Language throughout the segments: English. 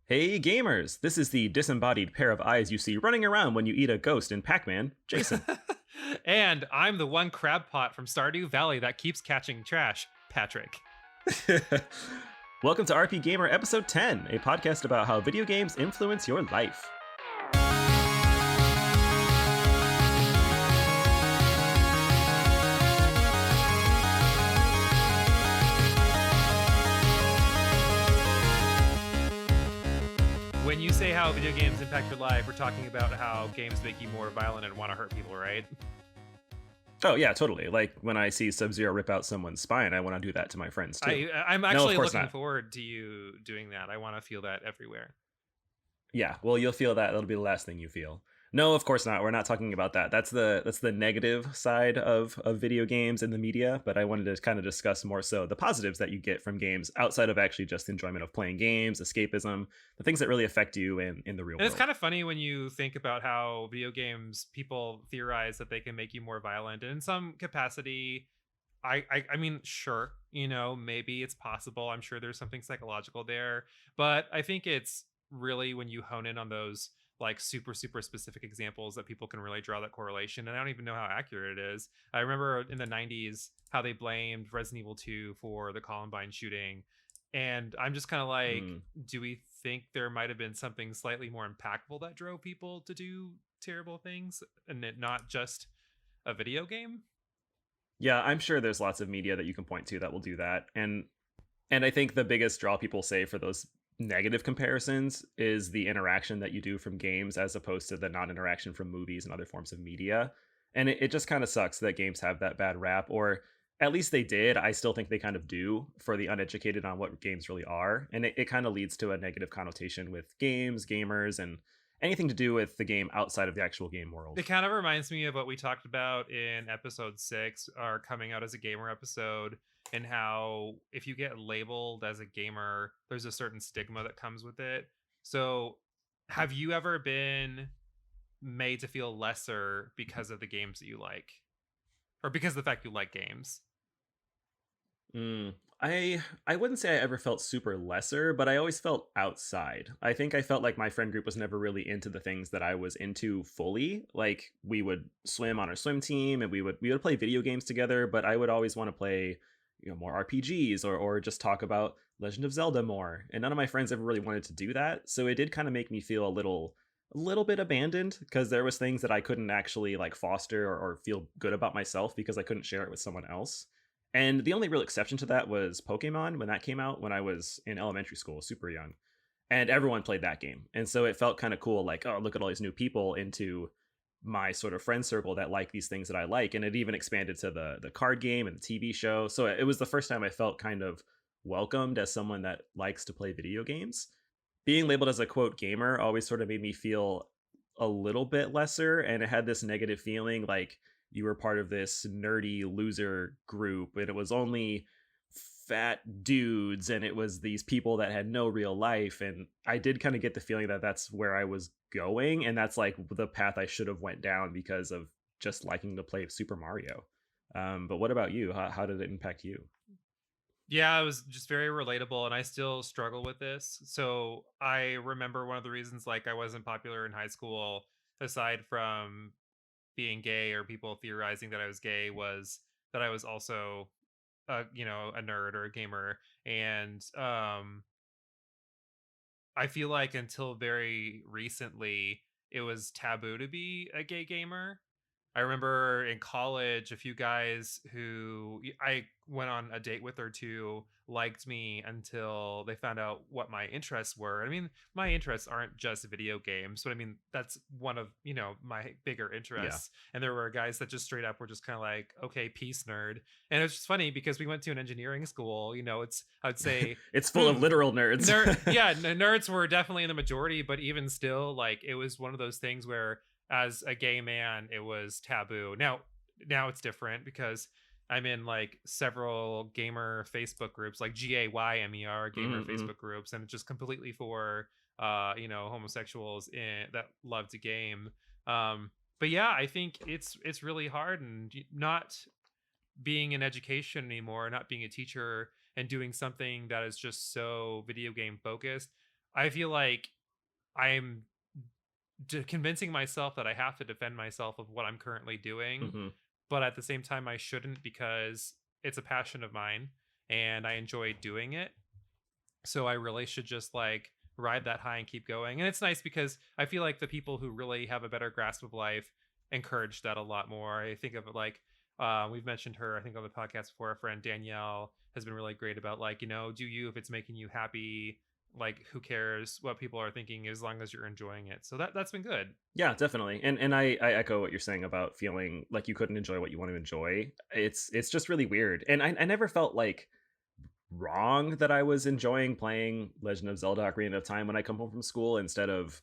Hey gamers, this is the disembodied pair of eyes you see running around when you eat a ghost in Pac-Man, Jason. And I'm the one crab pot from Stardew Valley that keeps catching trash, Patrick. Welcome to RPGaymer episode 10, a podcast about how video games influence your life. When you say how video games impact your life, we're talking about how games make you more violent and want to hurt people, right? Oh yeah, totally. Like when I see Sub-Zero rip out someone's spine, I want to do that to my friends too. I'm actually looking not. forward to you doing that. I want to feel that everywhere. Yeah, well, you'll feel that. That'll be the last thing you feel. No, of course not. We're not talking about that. That's the negative side of video games and the media. But I wanted to kind of discuss more so the positives that you get from games outside of actually just enjoyment of playing games, escapism, the things that really affect you in the real world. It's kind of funny when you think about how video games, people theorize that they can make you more violent. And in some capacity, I mean, sure, maybe it's possible. I'm sure there's something psychological there. But I think it's really when you hone in on those like super specific examples that people can really draw that correlation, and I don't even know how accurate it is. I remember in the 90s how they blamed Resident Evil 2 for the Columbine shooting, and I'm just kind of like, do we think there might have been something slightly more impactful that drove people to do terrible things and it not just a video game? Yeah, I'm sure there's lots of media that you can point to that will do that, and I think the biggest draw people say for those negative comparisons is the interaction that you do from games as opposed to the non-interaction from movies and other forms of media. And it just kind of sucks that games have that bad rap, or at least they did. I still think they kind of do for the uneducated on what games really are. And it kind of leads to a negative connotation with games, gamers, and anything to do with the game outside of the actual game world. It kind of reminds me of what we talked about in episode 6, our coming out as a gamer episode, and how if you get labeled as a gamer, there's a certain stigma that comes with it. So have you ever been made to feel lesser because of the games that you like, or because of the fact you like games? I wouldn't say I ever felt super lesser, but I always felt outside. I think I felt like my friend group was never really into the things that I was into fully. Like we would swim on our swim team and we would play video games together, but I would always want to play more RPGs or just talk about Legend of Zelda more. And none of my friends ever really wanted to do that. So it did kind of make me feel a little bit abandoned because there was things that I couldn't actually like foster or feel good about myself because I couldn't share it with someone else. And the only real exception to that was Pokemon when that came out when I was in elementary school, super young. And everyone played that game. And so it felt kind of cool, like, oh, look at all these new people into my sort of friend circle that like these things that I like. And it even expanded to the card game and the TV show. So it was the first time I felt kind of welcomed as someone that likes to play video games. Being labeled as a quote gamer always sort of made me feel a little bit lesser, and it had this negative feeling like you were part of this nerdy loser group and it was only fat dudes and it was these people that had no real life. And I did kind of get the feeling that that's where I was going, and that's like the path I should have went down because of just liking to play Super Mario. But what about you? How did it impact you? Yeah, it was just very relatable, and I still struggle with this. So I remember one of the reasons like I wasn't popular in high school, aside from being gay or people theorizing that I was gay, was that I was also a nerd or a gamer. And I feel like until very recently it was taboo to be a gay gamer. I remember in college, a few guys who I went on a date with or two liked me until they found out what my interests were. I mean, my interests aren't just video games, but I mean, that's one of, my bigger interests. Yeah. And there were guys that just straight up were just kind of like, okay, peace, nerd. And it's just funny because we went to an engineering school, I would say it's full of literal nerds. Nerds were definitely in the majority, but even still, like, it was one of those things where as a gay man it was taboo. Now it's different because I'm in like several gamer Facebook groups, like GAYMER gamer Facebook groups, and it's just completely for homosexuals that love to game. But yeah, I think it's really hard, and not being in education anymore, not being a teacher and doing something that is just so video game focused. I feel like I'm convincing myself that I have to defend myself of what I'm currently doing, Hmm. but at the same time I shouldn't, because it's a passion of mine and I enjoy doing it. So I really should just like ride that high and keep going. And it's nice because I feel like the people who really have a better grasp of life encourage that a lot more. I think of it like we've mentioned her, I think, on the podcast before. Our friend Danielle has been really great about like, do you, if it's making you happy, like who cares what people are thinking as long as you're enjoying it. So that's been good. Yeah, definitely. And I echo what you're saying about feeling like you couldn't enjoy what you want to enjoy. It's just really weird. And I never felt like wrong that I was enjoying playing Legend of Zelda Ocarina of Time when I come home from school instead of,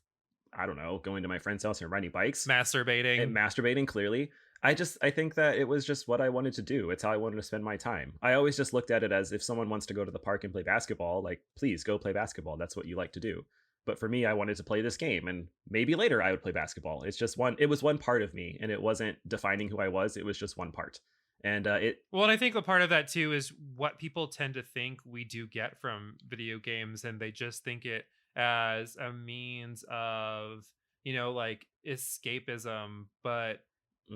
I don't know, going to my friend's house and riding bikes and Masturbating. masturbating, clearly. I think that it was just what I wanted to do. It's how I wanted to spend my time. I always just looked at it as, if someone wants to go to the park and play basketball, like, please go play basketball. That's what you like to do. But for me, I wanted to play this game, and maybe later I would play basketball. It was one part of me, and it wasn't defining who I was. It was just one part. And it Well, and I think a part of that too is what people tend to think we do get from video games, and they just think it as a means of, like escapism. But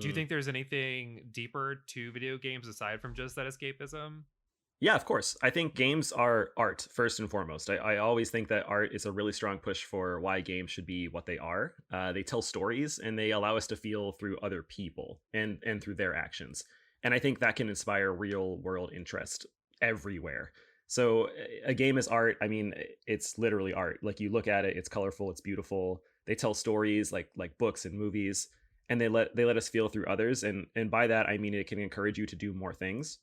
do you mm, think there's anything deeper to video games aside from just that escapism? Yeah, of course. I think games are art first and foremost. I always think that art is a really strong push for why games should be what they are. They tell stories and they allow us to feel through other people and through their actions. And I think that can inspire real world interest everywhere. So a game is art. I mean, it's literally art. Like, you look at it, it's colorful, it's beautiful. They tell stories like books and movies, and they let us feel through others. And by that I mean it can encourage you to do more things.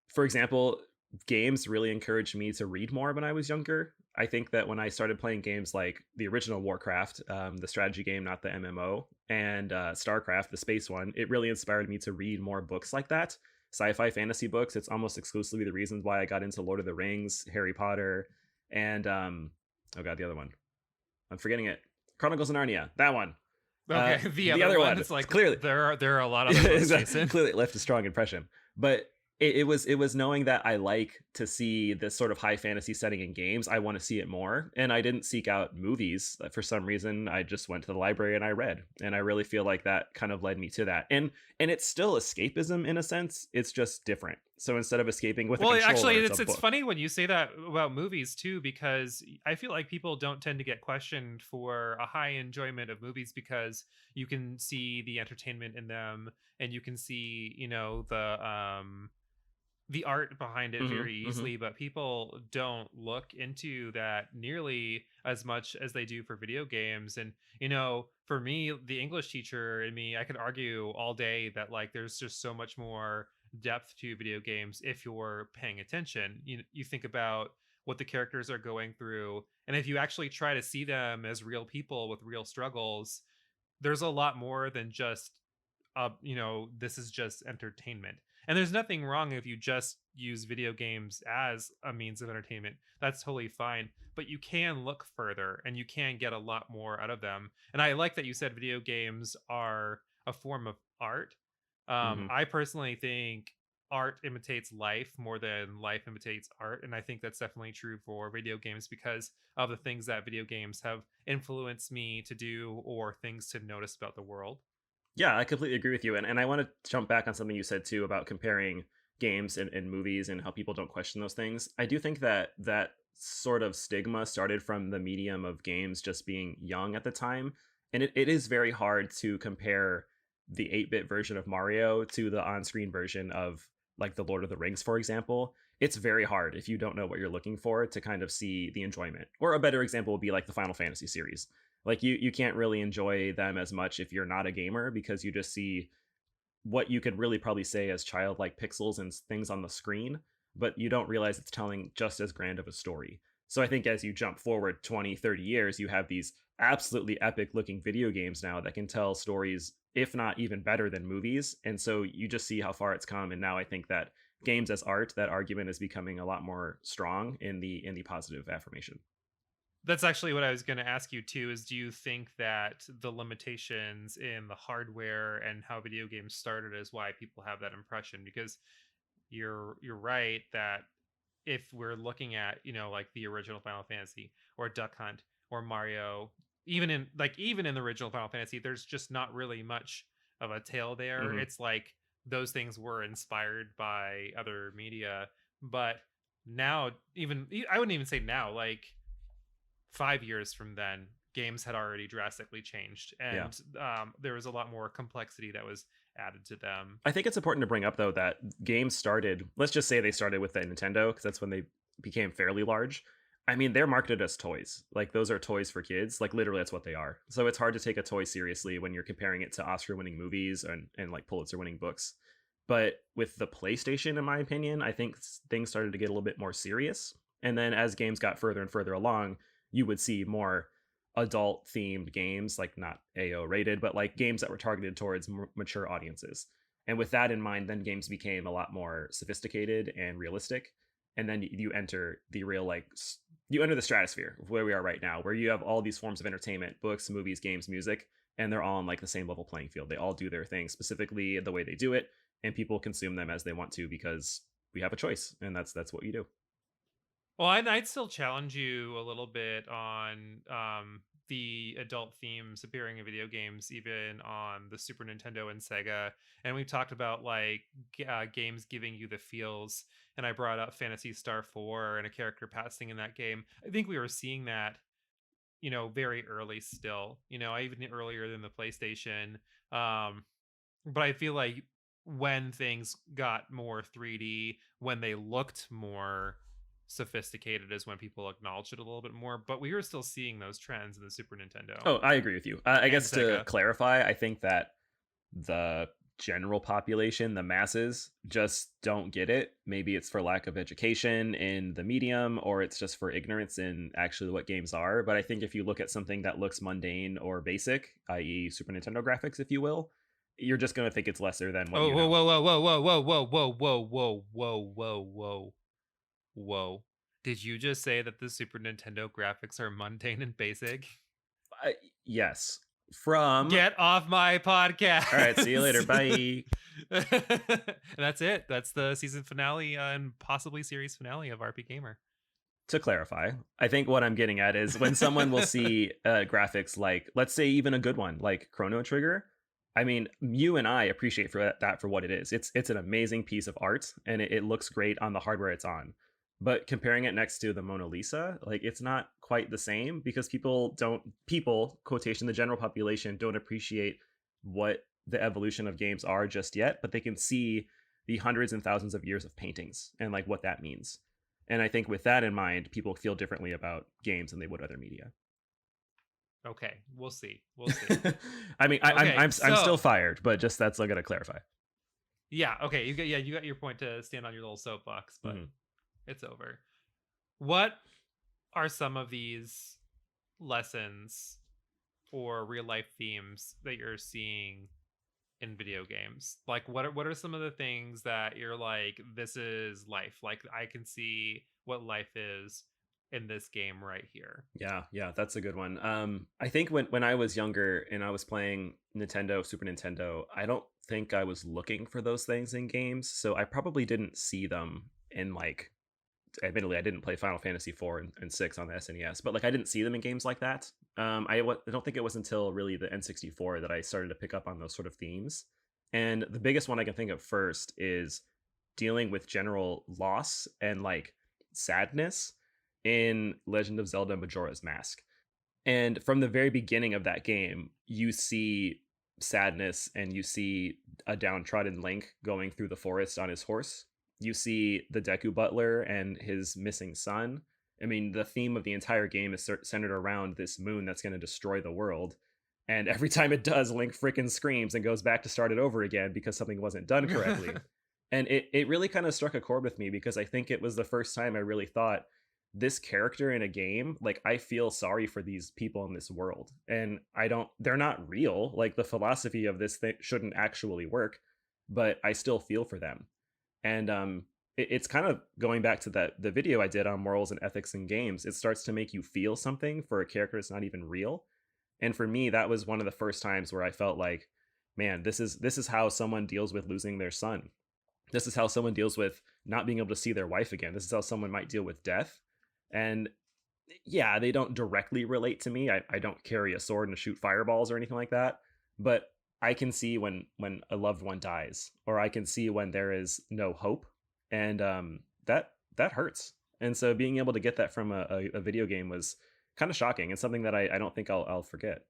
For example, games really encouraged me to read more when I was younger. I think that when I started playing games like the original Warcraft, the strategy game, not the MMO, and StarCraft, the space one, it really inspired me to read more books like that. Sci-fi fantasy books. It's almost exclusively the reasons why I got into Lord of the Rings, Harry Potter, and oh god, the other one. I'm forgetting it. Chronicles of Narnia. That one. Okay, the The other other one, one. it's like Clearly, there are a lot of other books, Jason. clearly left a strong impression. But it was knowing that I like to see this sort of high fantasy setting in games. I want to see it more, and I didn't seek out movies. For some reason, I just went to the library and I read, and I really feel like that kind of led me to that. And it's still escapism in a sense. It's just different. So instead of escaping with a Well, controller, actually, it's a it's book. funny when you say that about movies too, because I feel like people don't tend to get questioned for a high enjoyment of movies because you can see the entertainment in them, and you can see, the art behind it Hmm. very Hmm. easily. But people don't look into that nearly as much as they do for video games. And for me, the English teacher in me, I could argue all day that like there's just so much more depth to video games if you're paying attention. You think about what the characters are going through, and if you actually try to see them as real people with real struggles, there's a lot more than just this is just entertainment. And there's nothing wrong if you just use video games as a means of entertainment. That's totally fine. But you can look further and you can get a lot more out of them. And I like that you said video games are a form of art. Hmm. I personally think art imitates life more than life imitates art. And I think that's definitely true for video games because of the things that video games have influenced me to do or things to notice about the world. Yeah, I completely agree with you. And I want to jump back on something you said too about comparing games and movies and how people don't question those things. I do think that that sort of stigma started from the medium of games just being young at the time. And it is very hard to compare the 8-bit version of Mario to the on screen version of like the Lord of the Rings, for example. It's very hard if you don't know what you're looking for to kind of see the enjoyment. Or a better example would be like the Final Fantasy series. Like, you can't really enjoy them as much if you're not a gamer, because you just see what you could really probably say as childlike pixels and things on the screen, but you don't realize it's telling just as grand of a story. So I think as you jump forward 20, 30 years, you have these absolutely epic looking video games now that can tell stories, if not even better than movies. And so you just see how far it's come. And now I think that games as art, that argument is becoming a lot more strong in the positive affirmation. That's actually what I was going to ask you too, is do you think that the limitations in the hardware and how video games started is why people have that impression? Because you're right that if we're looking at, like the original Final Fantasy or Duck Hunt or Mario, even in the original Final Fantasy, there's just not really much of a tale there. Hmm. It's like those things were inspired by other media, but now, even I wouldn't even say now, like 5 years from then, games had already drastically changed, Yeah. and there was a lot more complexity that was added to them. I think it's important to bring up though that games started. Let's just say they started with the Nintendo because that's when they became fairly large. I mean, they're marketed as toys. Like those are toys for kids. Like literally, that's what they are. So it's hard to take a toy seriously when you're comparing it to Oscar-winning movies and like Pulitzer-winning books. But with the PlayStation, in my opinion, I think things started to get a little bit more serious. And then as games got further and further along, you would see more adult themed games, like not AO rated, but like games that were targeted towards mature audiences. And with that in mind, then games became a lot more sophisticated and realistic. And then you enter the real, like, you enter the stratosphere of where we are right now, where you have all these forms of entertainment, books, movies, games, music, and they're all on like the same level playing field. They all do their thing specifically the way they do it, and people consume them as they want to because we have a choice, and that's what you do. Well, I'd still challenge you a little bit on the adult themes appearing in video games, even on the Super Nintendo and Sega. And we've talked about like games giving you the feels. And I brought up Fantasy Star 4 and a character passing in that game. I think we were seeing that, very early still, even earlier than the PlayStation. Um, but I feel like when things got more 3D, when they looked more sophisticated, is when people acknowledged it a little bit more. But we were still seeing those trends in the Super Nintendo Oh, I agree with you. I and guess to Sega. clarify, I think that the general population, the masses, just don't get it. Maybe it's for lack of education in the medium, or it's just for ignorance in actually what games are. But I think if you look at something that looks mundane or basic, i.e., Super Nintendo graphics, if you will, you're just going to think it's lesser than what Oh, you whoa, know. whoa, whoa, whoa, whoa, whoa, whoa, whoa, whoa, whoa, whoa, whoa, whoa, whoa. Did you just say that the Super Nintendo graphics are mundane and basic? I, yes. From. Get off my All right, see you later. podcast. Bye. And that's it. That's the season finale and possibly series finale of RPGaymer. To clarify, I think what I'm getting at is when someone will see graphics like, let's say, even a good one like Chrono Trigger. I mean, you and I appreciate that for what it is. It's an amazing piece of art, and it looks great on the hardware it's on. But comparing it next to the Mona Lisa, like it's not quite the same because people quotation the general population don't appreciate what the evolution of games are just yet, but they can see the hundreds and thousands of years of paintings and like what that means. And I think with that in mind, people feel differently about games than they would other media. Okay, we'll see. We'll see. I mean, Okay, I'm still so fired, but just that's I gotta clarify. yeah, okay, you got your point to stand on your little soapbox, but Mhm. it's over. What are some of these lessons or real life themes that you're seeing in video games? Like what are some of the things that you're like, this is life? Like I can see what life is in this game right here. Yeah, that's a good one. I think when I was younger and I was playing Nintendo, Super Nintendo, I don't think I was looking for those things in games, so I probably didn't see them in like. Admittedly, I didn't play Final Fantasy 4 and 6 on the SNES, but like I didn't see them in games like that. I don't think it was until really the N64 that I started to pick up on those sort of themes. And the biggest one I can think of first is dealing with general loss and like sadness in Legend of Zelda Majora's Mask. And from the very beginning of that game, you see sadness and you see a downtrodden Link going through the forest on his horse. You see the Deku Butler and his missing son. I mean, the theme of the entire game is centered around this moon that's going to destroy the world. And every time it does, Link freaking screams and goes back to start it over again because something wasn't done correctly. And it really kind of struck a chord with me because I think it was the first time I really thought this character in a game, like I feel sorry for these people in this world. And they're not real. Like the philosophy of this thing shouldn't actually work, but I still feel for them. And it's kind of going back to the video I did on morals and ethics in games. It starts to make you feel something for a character that's not even real. And for me, that was one of the first times where I felt like, man, this is how someone deals with losing their son. This is how someone deals with not being able to see their wife again. This is how someone might deal with death. And yeah, they don't directly relate to me. I don't carry a sword and shoot fireballs or anything like that. But I can see when a loved one dies, or I can see when there is no hope, and that hurts. And so being able to get that from a video game was kind of shocking, and something that I don't think I'll forget.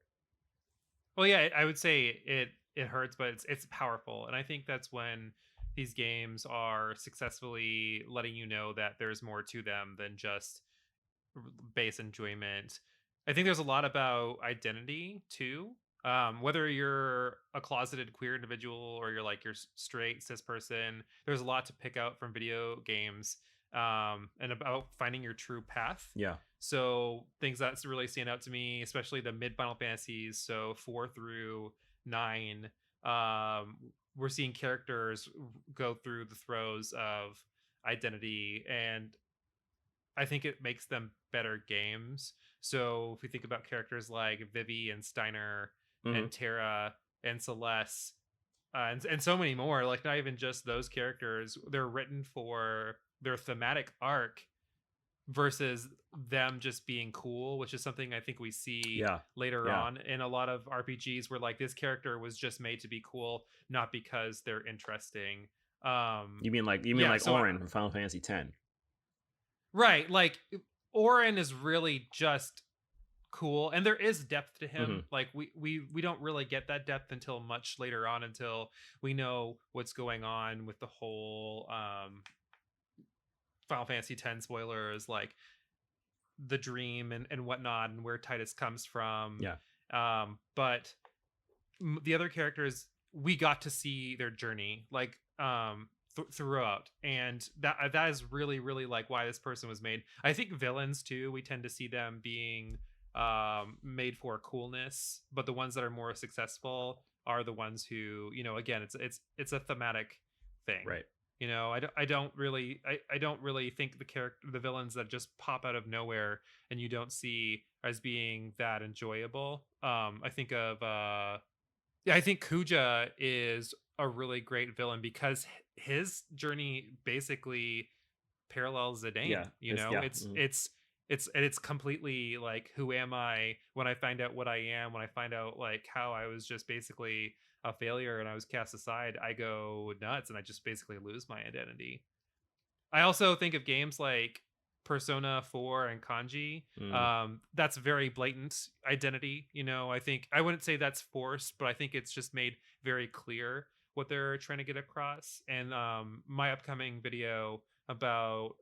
Well, yeah, I would say it hurts, but it's powerful, and I think that's when these games are successfully letting you know that there's more to them than just base enjoyment. I think there's a lot about identity too. Whether you're a closeted queer individual or you're like you're straight cis person, there's a lot to pick out from video games, and about finding your true path. Yeah. So things that's really stand out to me, especially the mid Final Fantasies, so 4 through 9, we're seeing characters go through the throes of identity, and I think it makes them better games. So if we think about characters like Vivi and Steiner Hmm. and Terra and Celeste, and so many more, like not even just those characters, they're written for their thematic arc versus them just being cool, which is something I think we see Yeah. later Yeah. on in a lot of RPGs where like this character was just made to be cool, not because they're interesting. You mean Yeah, like so Orin from Final Fantasy X? right, like Orin is really just cool, and there is depth to Hmm. him. Like we don't really get that depth until much later on, until we know what's going on with the whole Final Fantasy X spoilers, like the dream and whatnot, and where Titus comes from. Yeah. But the other characters, we got to see their journey, like throughout, and that is really really like why this person was made. I think villains too, we tend to see them being made for coolness, but the ones that are more successful are the ones who, again, it's a thematic thing. Right. I don't really think the villains that just pop out of nowhere and you don't see as being that enjoyable. I think of yeah, I think Kuja is a really great villain because his journey basically parallels Yeah. Zidane. Yeah. It's completely like, who am I when I find out what I am, when I find out like how I was just basically a failure and I was cast aside, I go nuts and I just basically lose my identity. I also think of games like Persona 4 and Kanji. Mm. That's very blatant identity. I think I wouldn't say that's forced, but I think it's just made very clear what they're trying to get across. And my upcoming video about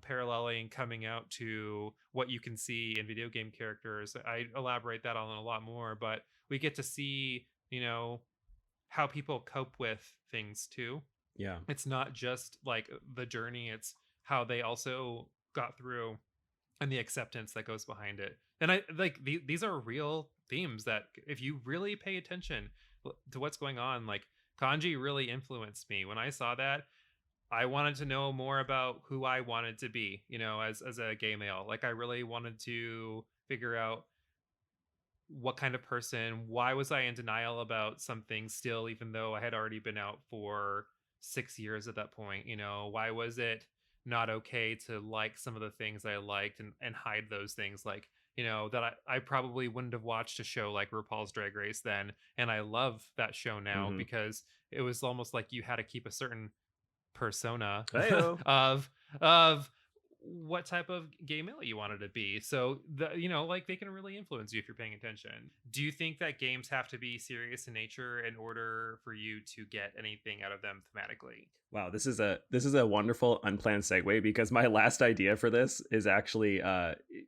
paralleling coming out to what you can see in video game characters, I elaborate that on a lot more, but we get to see, how people cope with things too. Yeah. It's not just like the journey, it's how they also got through and the acceptance that goes behind it. And I like these are real themes that if you really pay attention to what's going on, like Kanji really influenced me. When I saw that, I wanted to know more about who I wanted to be, as a gay male. Like I really wanted to figure out what kind of person, why was I in denial about something still, even though I had already been out for 6 years at that point. Why was it not okay to like some of the things I liked, and hide those things, like, that I probably wouldn't have watched a show like RuPaul's Drag Race then, and I love that show now Hmm. because it was almost like you had to keep a certain persona Heyo. of what type of gay male you wanted to be. So like they can really influence you if you're paying attention. Do you think that games have to be serious in nature in order for you to get anything out of them thematically? Wow, this is a wonderful unplanned segue, because my last idea for this is actually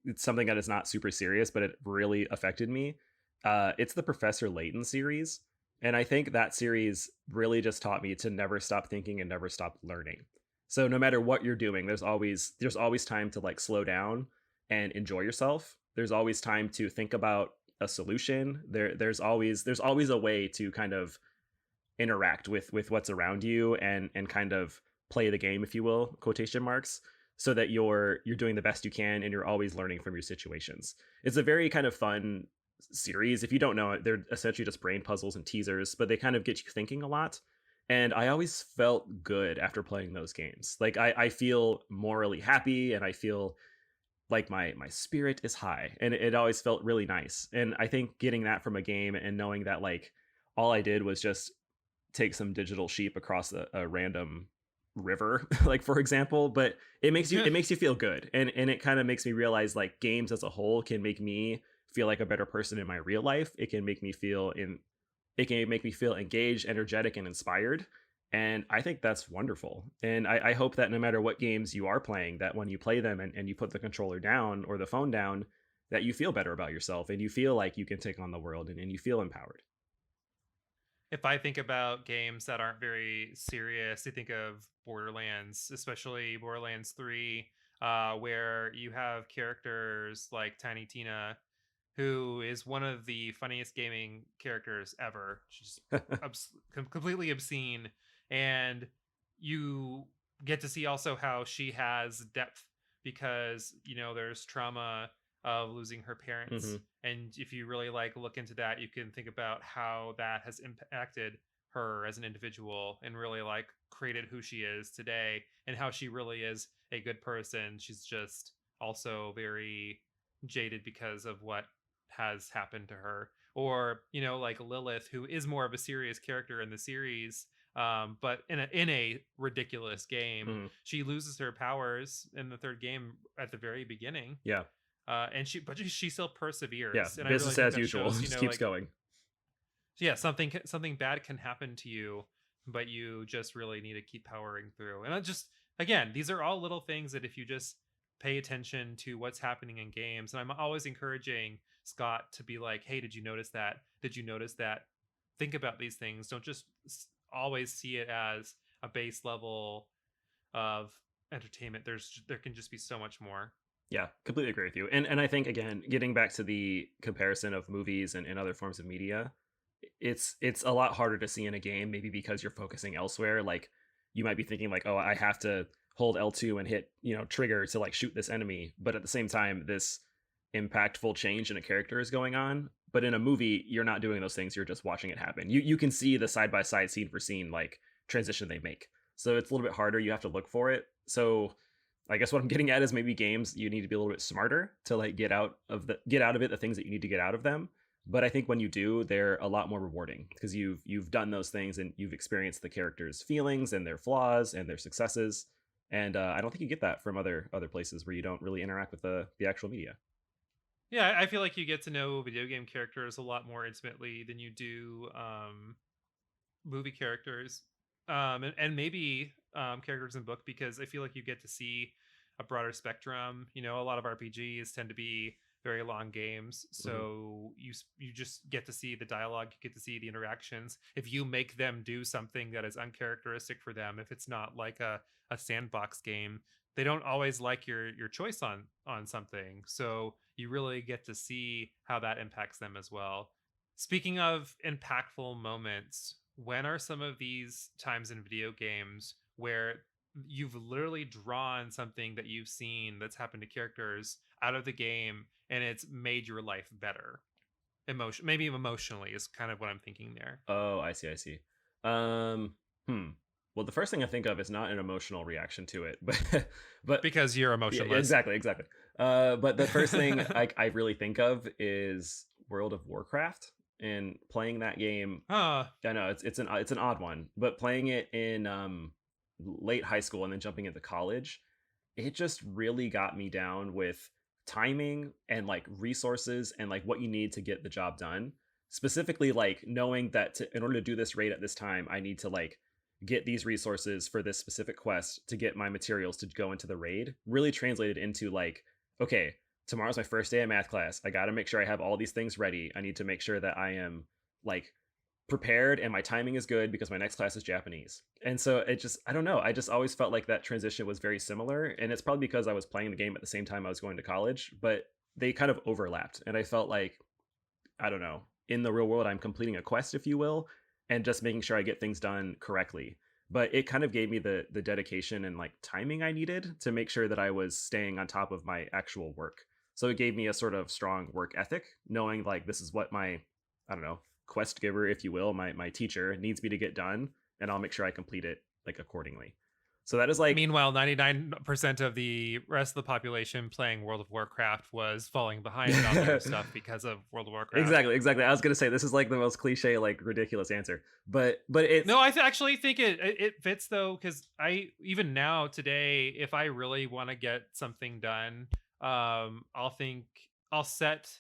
it's something that is not super serious, but it really affected me. It's the Professor Layton series, and I think that series really just taught me to never stop thinking and never stop learning. So no matter what you're doing, there's always time to like slow down and enjoy yourself. There's always time to think about a solution. There's always a way to kind of interact with what's around you, and kind of play the game, if you will, quotation marks, so that you're doing the best you can, and you're always learning from your situations. It's a very kind of fun series. If you don't know it, they're essentially just brain puzzles and teasers, but they kind of get you thinking a lot. And I always felt good after playing those games. Like I feel morally happy, and I feel like my spirit is high, and it always felt really nice. And I think getting that from a game and knowing that like all I did was just take some digital sheep across a random river like for example, but it makes you feel good, and it kind of makes me realize like games as a whole can make me feel like a better person in my real life. It can make me feel engaged, energetic, and inspired. And I think that's wonderful. And I hope that no matter what games you are playing, that when you play them and you put the controller down or the phone down, that you feel better about yourself and you feel like you can take on the world, and you feel empowered. If I think about games that aren't very serious, I think of Borderlands, especially Borderlands 3, where you have characters like Tiny Tina, who is one of the funniest gaming characters ever. She's completely obscene. And you get to see also how she has depth because, there's trauma of losing her parents. Hmm. And if you really like look into that, you can think about how that has impacted her as an individual and really like created who she is today, and how she really is a good person. She's just also very jaded because of what has happened to her. Or, like Lilith, who is more of a serious character in the series, but in a ridiculous game. Hmm. She loses her powers in the third game at the very beginning, Yeah. and she still Yeah. perseveres, and I really Business think as that usual. shows, Just keeps like, going. yeah, something bad can happen to you, but you just really need to keep powering through. And I just, again, these are all little things that if you just pay attention to what's happening in games, and I'm always encouraging Scott to be like, hey, did you notice that? Did you notice that? Think about these things. Don't just always see it as a base level of entertainment. There can just be so much more. Yeah, completely agree with you. And I think again, getting back to the comparison of movies and other forms of media, it's a lot harder to see in a game, maybe because you're focusing elsewhere. Like you might be thinking like, oh, I have to hold L2 and hit, trigger to like shoot this enemy. But at the same time, this impactful change in a character is going on. But in a movie, you're not doing those things. You're just watching it happen. You can see the side by side, scene for scene, like transition they make. So it's a little bit harder. You have to look for it. So I guess what I'm getting at is maybe games you need to be a little bit smarter to like get out of it the things that you need to get out of them. But I think when you do, they're a lot more rewarding because you've done those things and you've experienced the characters' feelings and their flaws and their successes. And I don't think you get that from other places where you don't really interact with the actual media. Yeah, I feel like you get to know video game characters a lot more intimately than you do movie characters, and maybe characters in book, because I feel like you get to see a broader spectrum. A lot of RPGs tend to be very long games, Hmm. so you just get to see the dialogue, you get to see the interactions. If you make them do something that is uncharacteristic for them, if it's not like a sandbox game, they don't always like your choice on something. So you really get to see how that impacts them as well. Speaking of impactful moments, when are some of these times in video games where you've literally drawn something that you've seen that's happened to characters out of the game and it's made your life better? Maybe emotionally is kind of what I'm thinking there. Oh, I see, I see. Um, hmm. Well, the first thing I think of is not an emotional reaction to it, but Because you're yeah, emotionless. exactly, exactly. But the first thing I really think of is World of Warcraft, and playing that game. uh I know it's an odd one, but playing it in late high school and then jumping into college, it just really got me down with timing and like resources and like what you need to get the job done. Specifically, like knowing that in order to do this raid at this time, I need to like get these resources for this specific quest to get my materials to go into the raid. Really translated into like, okay, tomorrow's my first day of math class. I got to make sure I have all these things ready. I need to make sure that I am like prepared and my timing is good because my next class is Japanese. And so it just, I don't know. I just always felt like that transition was very similar. And it's probably because I was playing the game at the same time I was going to college, but they kind of overlapped. And I felt like, I don't know, in the real world, I'm completing a quest, if you will, and just making sure I get things done correctly. But it kind of gave me the dedication and like timing I needed to make sure that I was staying on top of my actual work. So it gave me a sort of strong work ethic, knowing like this is what my, I don't know, quest giver, if you will, my teacher needs me to get done. and I'll make sure I complete it like accordingly. So that is like Meanwhile, 99% of the rest of the population playing World of Warcraft was falling behind on their stuff because of World of Warcraft. exactly. I was gonna say this is like the most cliche, like ridiculous answer, but it's No, I actually think it fits though, because I even now today, if I really want to get something done, I'll set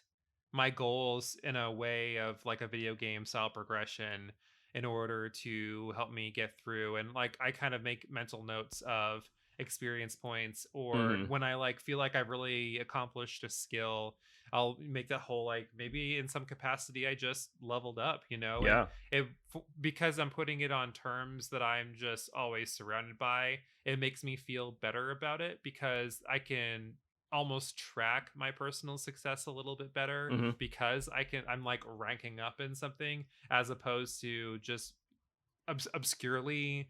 my goals in a way of like a video game style progression in order to help me get through, and like I kind of make mental notes of experience points, or mhm. when I like feel like I've really accomplished a skill, I'll make that whole like maybe in some capacity I just leveled up, and Yeah. it because I'm putting it on terms that I'm just always surrounded by, it makes me feel better about it because I can almost track my personal success a little bit better Mhm. because I'm like ranking up in something as opposed to just obscurely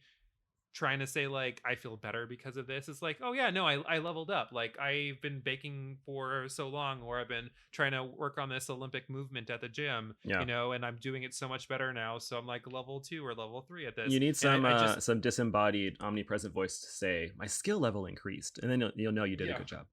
trying to say like I feel better because of this. It's like, oh yeah, no, I leveled up. Like I've been baking for so long, or I've been trying to work on this Olympic movement at the gym, Yeah. and I'm doing it so much better now. So I'm like level 2 or level 3 at You this. need And I just some disembodied omnipresent voice to say my skill level increased, and then you'll know you did a yeah, good job.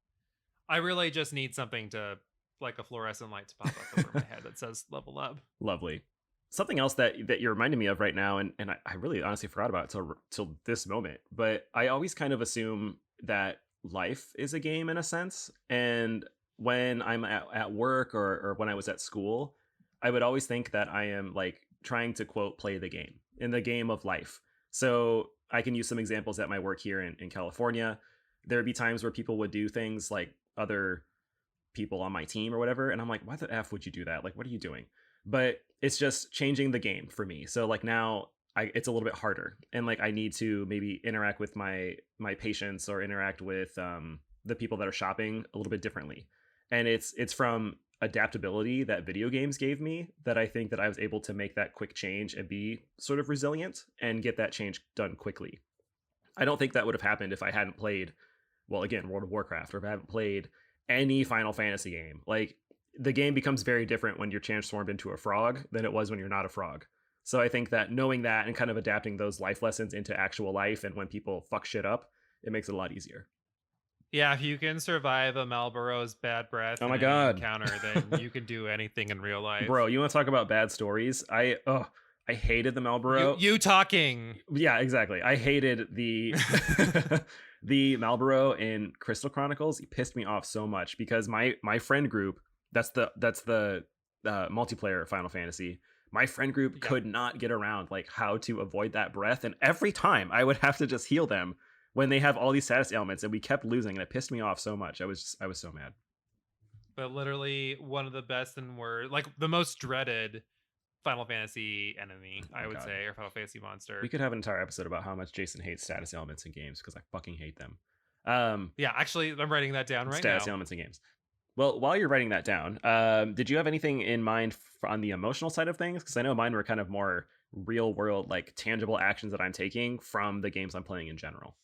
I really just need something to like a fluorescent light to pop up over my head that says level up. Lovely. Something else that you're reminding me of right now, and I really honestly forgot about it till this moment, but I always kind of assume that life is a game in a sense. And when I'm at work or when I was at school, I would always think that I am like trying to quote play the game in the game of life. So I can use some examples at my work here in California. There would be times where people would do things like other people on my team or whatever, and I'm like, why the f would you do that? Like, what are you doing? But it's just changing the game for me. So like now it's a little bit harder, and like I need to maybe interact with my patients or interact with the people that are shopping a little bit differently. And it's from adaptability that video games gave me that I think that I was able to make that quick change and be sort of resilient and get that change done quickly. I don't think that would have happened if I hadn't played, well, again, World of Warcraft, or if I haven't played any Final Fantasy game. Like, the game becomes very different when you're transformed into a frog than it was when you're not a frog. So I think that knowing that and kind of adapting those life lessons into actual life, and when people fuck shit up, it makes it a lot easier. Yeah, if you can survive a Malboro's bad breath Oh in my any god. encounter, then you can do anything in real Bro, life. you want to talk about bad stories? I hated the You Malboro. you talking. Yeah, exactly. I hated the the Malboro in Crystal Chronicles. He pissed me off so much because my friend group, that's the multiplayer Final Fantasy. My friend group Yep. could not get around like how to avoid that breath, and every time I would have to just heal them when they have all these status ailments, and we kept losing, and it pissed me off so much. I was so mad. But literally one of the best and worst, like the most dreaded Final Fantasy enemy, Oh I would god. say, or Final Fantasy We monster. could have an entire episode about how much Jason hates status ailments in games because I fucking hate them. Yeah, actually, I'm writing that down right Status now. ailments in games. Well, while you're writing that down, did you have anything in mind on the emotional side of things? Because I know mine were kind of more real world, like tangible actions that I'm taking from the games I'm playing in general.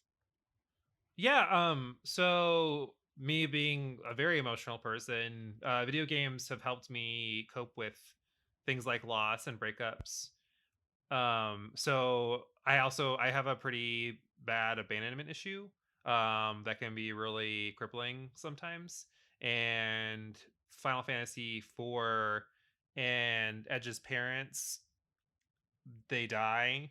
Yeah, so me being a very emotional person, video games have helped me cope with things like loss and breakups. So I have a pretty bad abandonment issue that can be really crippling sometimes. And Final Fantasy 4 and Edge's parents, they die,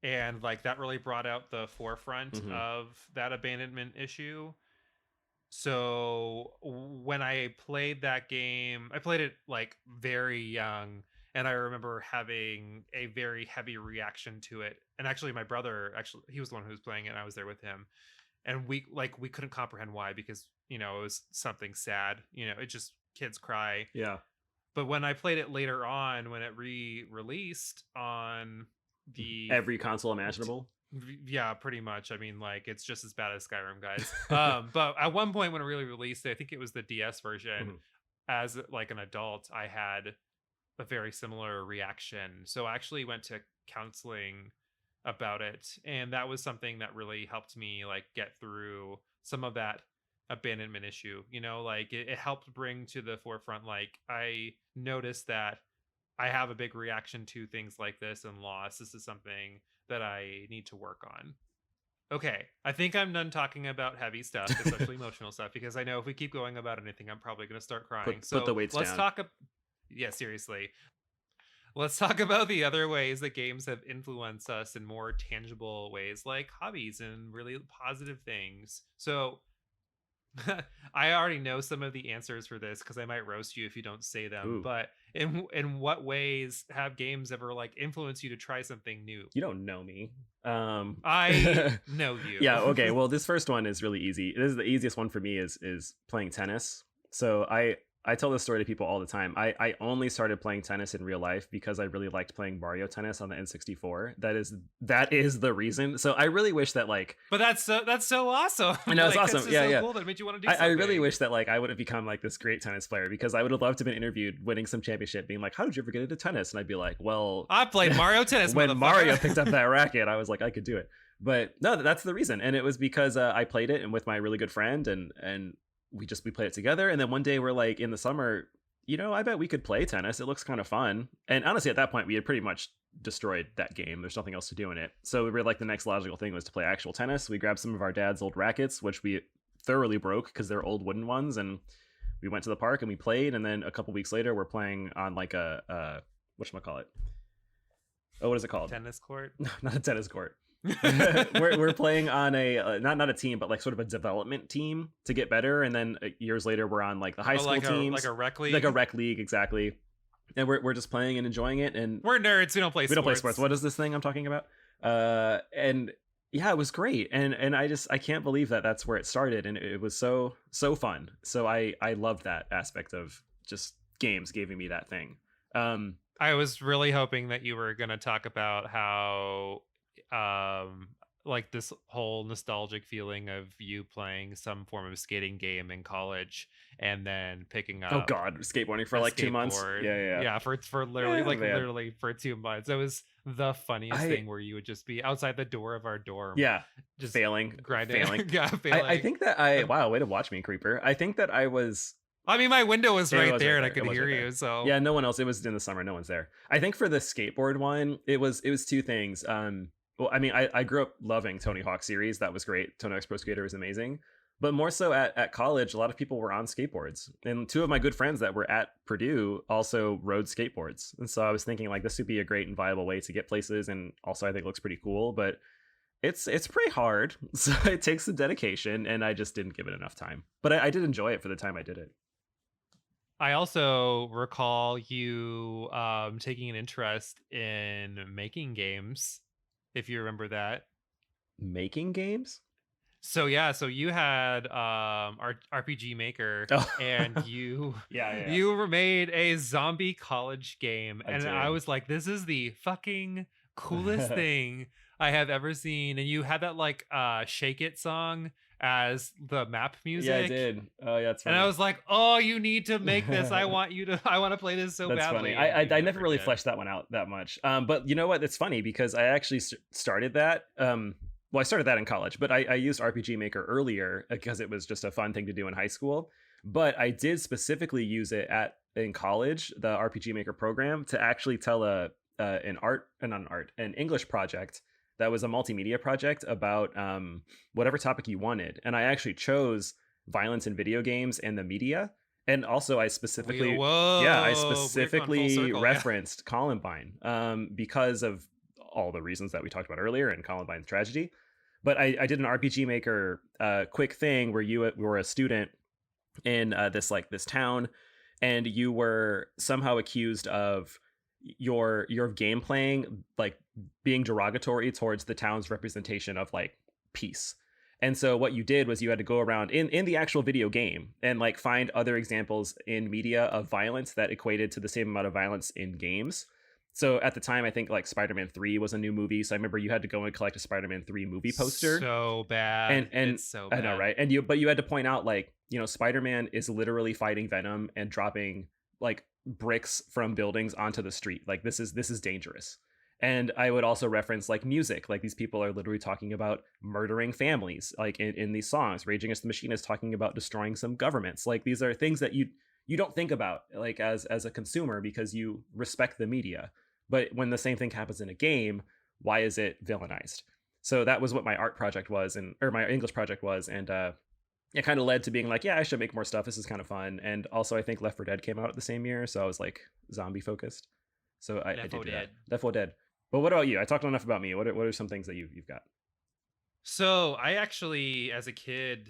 and like that really brought out the forefront Hmm. of that abandonment issue. So when I played that game, I played it like very young, and I remember having a very heavy reaction to it. And actually my brother, actually he was the one who was playing it and I was there with him. And we couldn't comprehend why, because it was something sad. It just kids cry. Yeah. But when I played it later on, when it re-released on the Every console imaginable. yeah, pretty much. I mean, like it's just as bad as Skyrim, guys. But at one point when it really released, I think it was the DS version. Mhm. As like an adult, I had a very similar reaction. So I actually went to counseling about it, and that was something that really helped me like get through some of that abandonment issue. Like it helped bring to the forefront. Like I noticed that I have a big reaction to things like this and loss. This is something that I need to work on. Okay, I think I'm done talking about heavy stuff, especially emotional stuff, because I know if we keep going about anything, I'm probably going to start crying. Put the So weights let's down. talk. Yeah, seriously. Let's talk about the other ways that games have influenced us in more tangible ways, like hobbies and really positive things. So I already know some of the answers for this because I might roast you if you don't say them. Ooh, But in what ways have games ever like influenced you to try something new? you don't know me. I know you. Yeah, okay. Well, this first one is really easy. This is the easiest one for me is playing tennis. So I tell this story to people all the time. I only started playing tennis in real life because I really liked playing Mario Tennis on the N64. That is the reason. So I really wish that like But that's so awesome. I know it's Like, awesome. that's just Yeah, so yeah. cool that it made you want to do I something. really wish that like I would have become like this great tennis player because I would have loved to have been interviewed winning some championship, being like, "How did you ever get into tennis?" And I'd be like, "Well, I played Mario Tennis when Mario picked up that racket, I was like, I could do it." But no, that's the reason, and it was because I played it and with my really good friend, and we played it together. And then one day we're like in the summer, I bet we could play tennis. It looks kind of fun. And honestly, at that point, we had pretty much destroyed that game. There's nothing else to do in it. So we were like, the next logical thing was to play actual tennis. We grabbed some of our dad's old rackets, which we thoroughly broke because they're old wooden ones, and we went to the park and we played. And then a couple weeks later, we're playing on like a whatchamacallit? Oh, what is it called? Tennis court. No, not a tennis court. we're playing on a not a team, but like sort of a development team to get better. And then years later, we're on like the high school teams, like a rec league, like a rec league, exactly. And we're just playing and enjoying it. And we're nerds. We don't play sports. What is this thing I'm talking about? And yeah, it was great. And I can't believe that that's where it started. And it was so fun. So I loved that aspect of just games giving me that thing. I was really hoping that you were going to talk about how like this whole nostalgic feeling of you playing some form of skating game in college and then picking up oh god, skateboarding for like 2 months. Yeah, for literally man. literally for 2 months. It was the funniest thing where you would just be outside the door of our dorm, just failing. failing. I think that wow, way to watch me, creeper. I think that I mean, my window was right there and I could hear you. So yeah, no one else. It was in the summer. No one's there. I think for the skateboard one, it was two things. Well, I mean, I grew up loving Tony Hawk series. That was great. Tony Hawk's Pro Skater was amazing. But more so at college, a lot of people were on skateboards. And two of my good friends that were at Purdue also rode skateboards. And so I was thinking like this would be a great and viable way to get places. And also I think it looks pretty cool, but it's pretty hard. So it takes some dedication and I just didn't give it enough time. But I did enjoy it for the time I did it. I also recall you taking an interest in making games, if you remember that. Making games? So yeah, so you had RPG Maker, and you you made a zombie college game, and I was like, this is the fucking coolest thing I have ever seen. And you had that like Shake It song as the map music. Yeah, I did. Oh yeah, that's funny. And I was like, oh, you need to make this. I want to play this so that's badly. Funny. I never really fleshed that one out that much. But you know what? It's funny because I actually started that. Well, I started that in college, but I used RPG Maker earlier because it was just a fun thing to do in high school. But I did specifically use it in college, the RPG Maker program, to actually tell an English project that was a multimedia project about whatever topic you wanted. And I actually chose violence in video games and the media. And also I specifically referenced Columbine because of all the reasons that we talked about earlier and Columbine's tragedy. But I did an RPG Maker quick thing where you were a student in this town, and you were somehow accused of your game playing like being derogatory towards the town's representation of like peace. And so what you did was you had to go around in the actual video game and like find other examples in media of violence that equated to the same amount of violence in games. So at the time, I think like Spider-Man 3 was a new movie. So I remember you had to go and collect a Spider-Man 3 movie poster. So bad. And it's so bad. I know, right? But you had to point out like, Spider-Man is literally fighting Venom and dropping like bricks from buildings onto the street. Like this is dangerous. And I would also reference like music. Like these people are literally talking about murdering families. Like in these songs, Rage Against the Machine is talking about destroying some governments. Like these are things that you don't think about like as a consumer because you respect the media. But when the same thing happens in a game, why is it villainized? So that was what my art project was, or my English project was, and it kind of led to being like, yeah, I should make more stuff. This is kind of fun. And also, I think Left 4 Dead came out at the same year, so I was like zombie focused. So I Left did 4 do that. Dead. Left 4 Dead. But what about you? I talked enough about me. What are some things that you've got? So I actually, as a kid,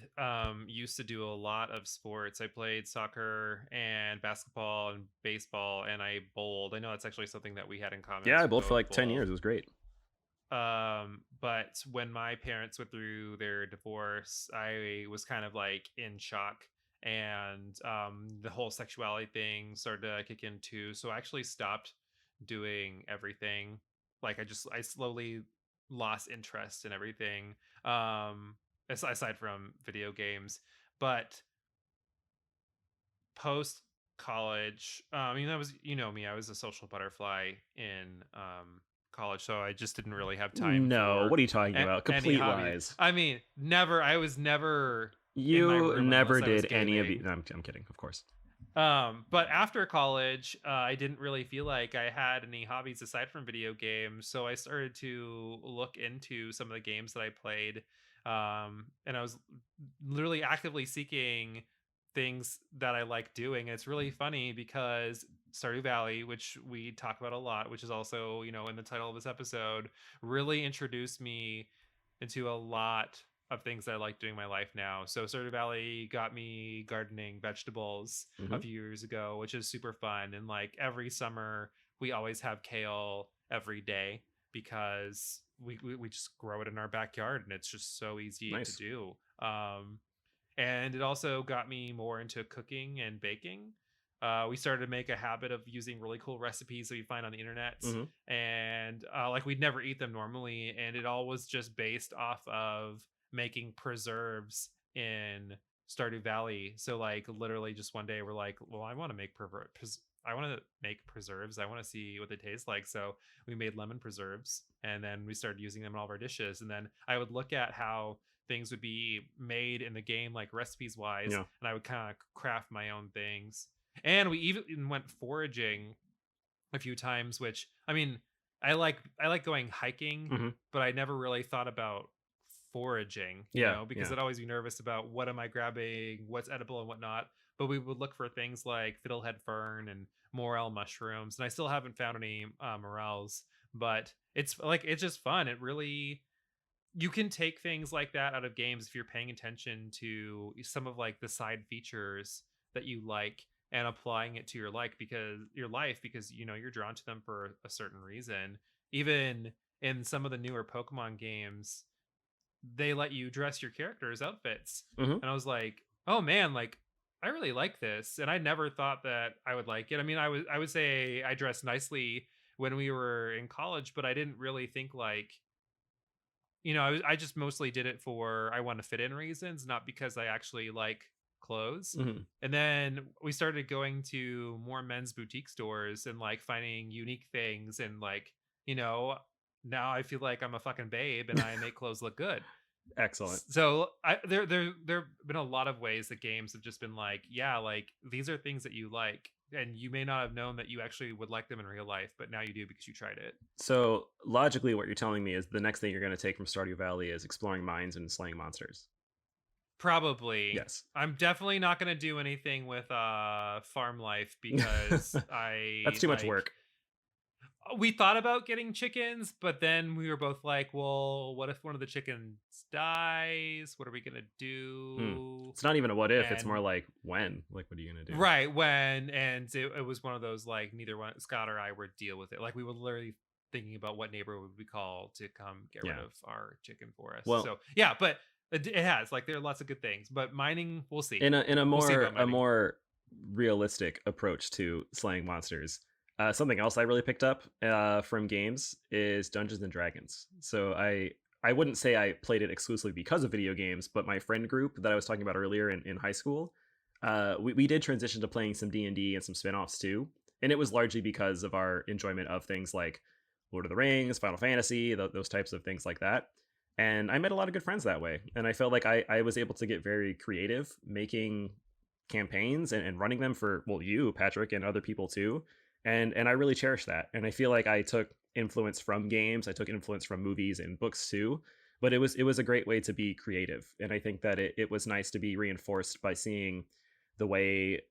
used to do a lot of sports. I played soccer and basketball and baseball, and I bowled. I know that's actually something that we had in common. Yeah, Is I we bowled for both like 10 bowled. years. It was great. But when my parents went through their divorce, I was kind of like in shock, and the whole sexuality thing started to kick in too. So I actually stopped doing everything. Like I slowly lost interest in everything. Aside from video games, but post college, that was, me, I was a social butterfly in college, so I just didn't really have time No, for what are you talking about? any Complete hobby. lies. I mean, never. I was never in my You room never unless I was did any of the. gaming. No, I'm kidding, of course. But after college, I didn't really feel like I had any hobbies aside from video games, so I started to look into some of the games that I played, and I was literally actively seeking things that I like doing. And it's really funny because Stardew Valley, which we talk about a lot, which is also, in the title of this episode, really introduced me into a lot of things that I like doing in my life now. So Stardew Valley got me gardening vegetables a Hmm. few years ago, which is super fun. And like every summer, we always have kale every day because we just grow it in our backyard and it's just so easy to Nice. do. And it also got me more into cooking and baking. We started to make a habit of using really cool recipes that we find on the internet, Hmm. and like we'd never eat them normally, and it all was just based off of making preserves in Stardew Valley. So like literally just one day we're like, well, I want to make I want to make preserves. I want to see what they taste like. So we made lemon preserves, and then we started using them in all of our dishes. And then I would look at how things would be made in the game, like recipes wise, Yeah. and I would kind of craft my own things. And we even went foraging a few times, which I mean, I like going hiking, Hmm. but I never really thought about foraging, Yeah. because Yeah. I'd always be nervous about what am I grabbing, what's edible and whatnot. But we would look for things like fiddlehead fern and morel mushrooms, and I still haven't found any morels. But it's just fun. It really, you can take things like that out of games if you're paying attention to some of like the side features that you like and applying it to your life because you're drawn to them for a certain reason. Even in some of the newer Pokemon games, they let you dress your character's outfits. Hmm. And I was like, oh man, like I really like this. And I never thought that I would like it. I mean, I would say I dressed nicely when we were in college, but I didn't really think like, I just mostly did it for I want to fit in reasons, not because I actually like clothes. Hmm. And then we started going to more men's boutique stores and like finding unique things and like, you know, now I feel like I'm a fucking babe and I make clothes look good. Excellent. So there have been a lot of ways that games have just been like, yeah, like these are things that you like, and you may not have known that you actually would like them in real life, but now you do because you tried it. So logically, what you're telling me is the next thing you're going to take from Stardew Valley is exploring mines and slaying monsters. Probably. Yes. I'm definitely not gonna do anything with farm life because That's I too much like work. we thought about getting chickens, but then we were both like, well, what if one of the chickens dies? What are we gonna Hmm. do? It's not even a what if, it's more And like when. Like, what are you going to do? right when, and it was one of those like neither one Scott or I would deal with it. Like we were literally thinking about what neighbor would we call to come get rid Yeah. of our chicken for us. Well, So yeah, but it has like there are lots of good things, but mining, we'll see. in a We'll see more about mining. realistic approach to slaying monsters, something else I really picked up from games is Dungeons and Dragons. So I wouldn't say I played it exclusively because of video games, but my friend group that I was talking about earlier in high school, we did transition to playing some D&D and some spin-offs too, and it was largely because of our enjoyment of things like Lord of the Rings, Final Fantasy, those types of things like that. And I met a lot of good friends that way, and I felt like I was able to get very creative making campaigns and running them for, well, you, Patrick, and other people too. and I really cherish that. And I feel like I took influence from games, I took influence from movies and books too. But it was a great way to be creative, and I think that it was nice to be reinforced by seeing the way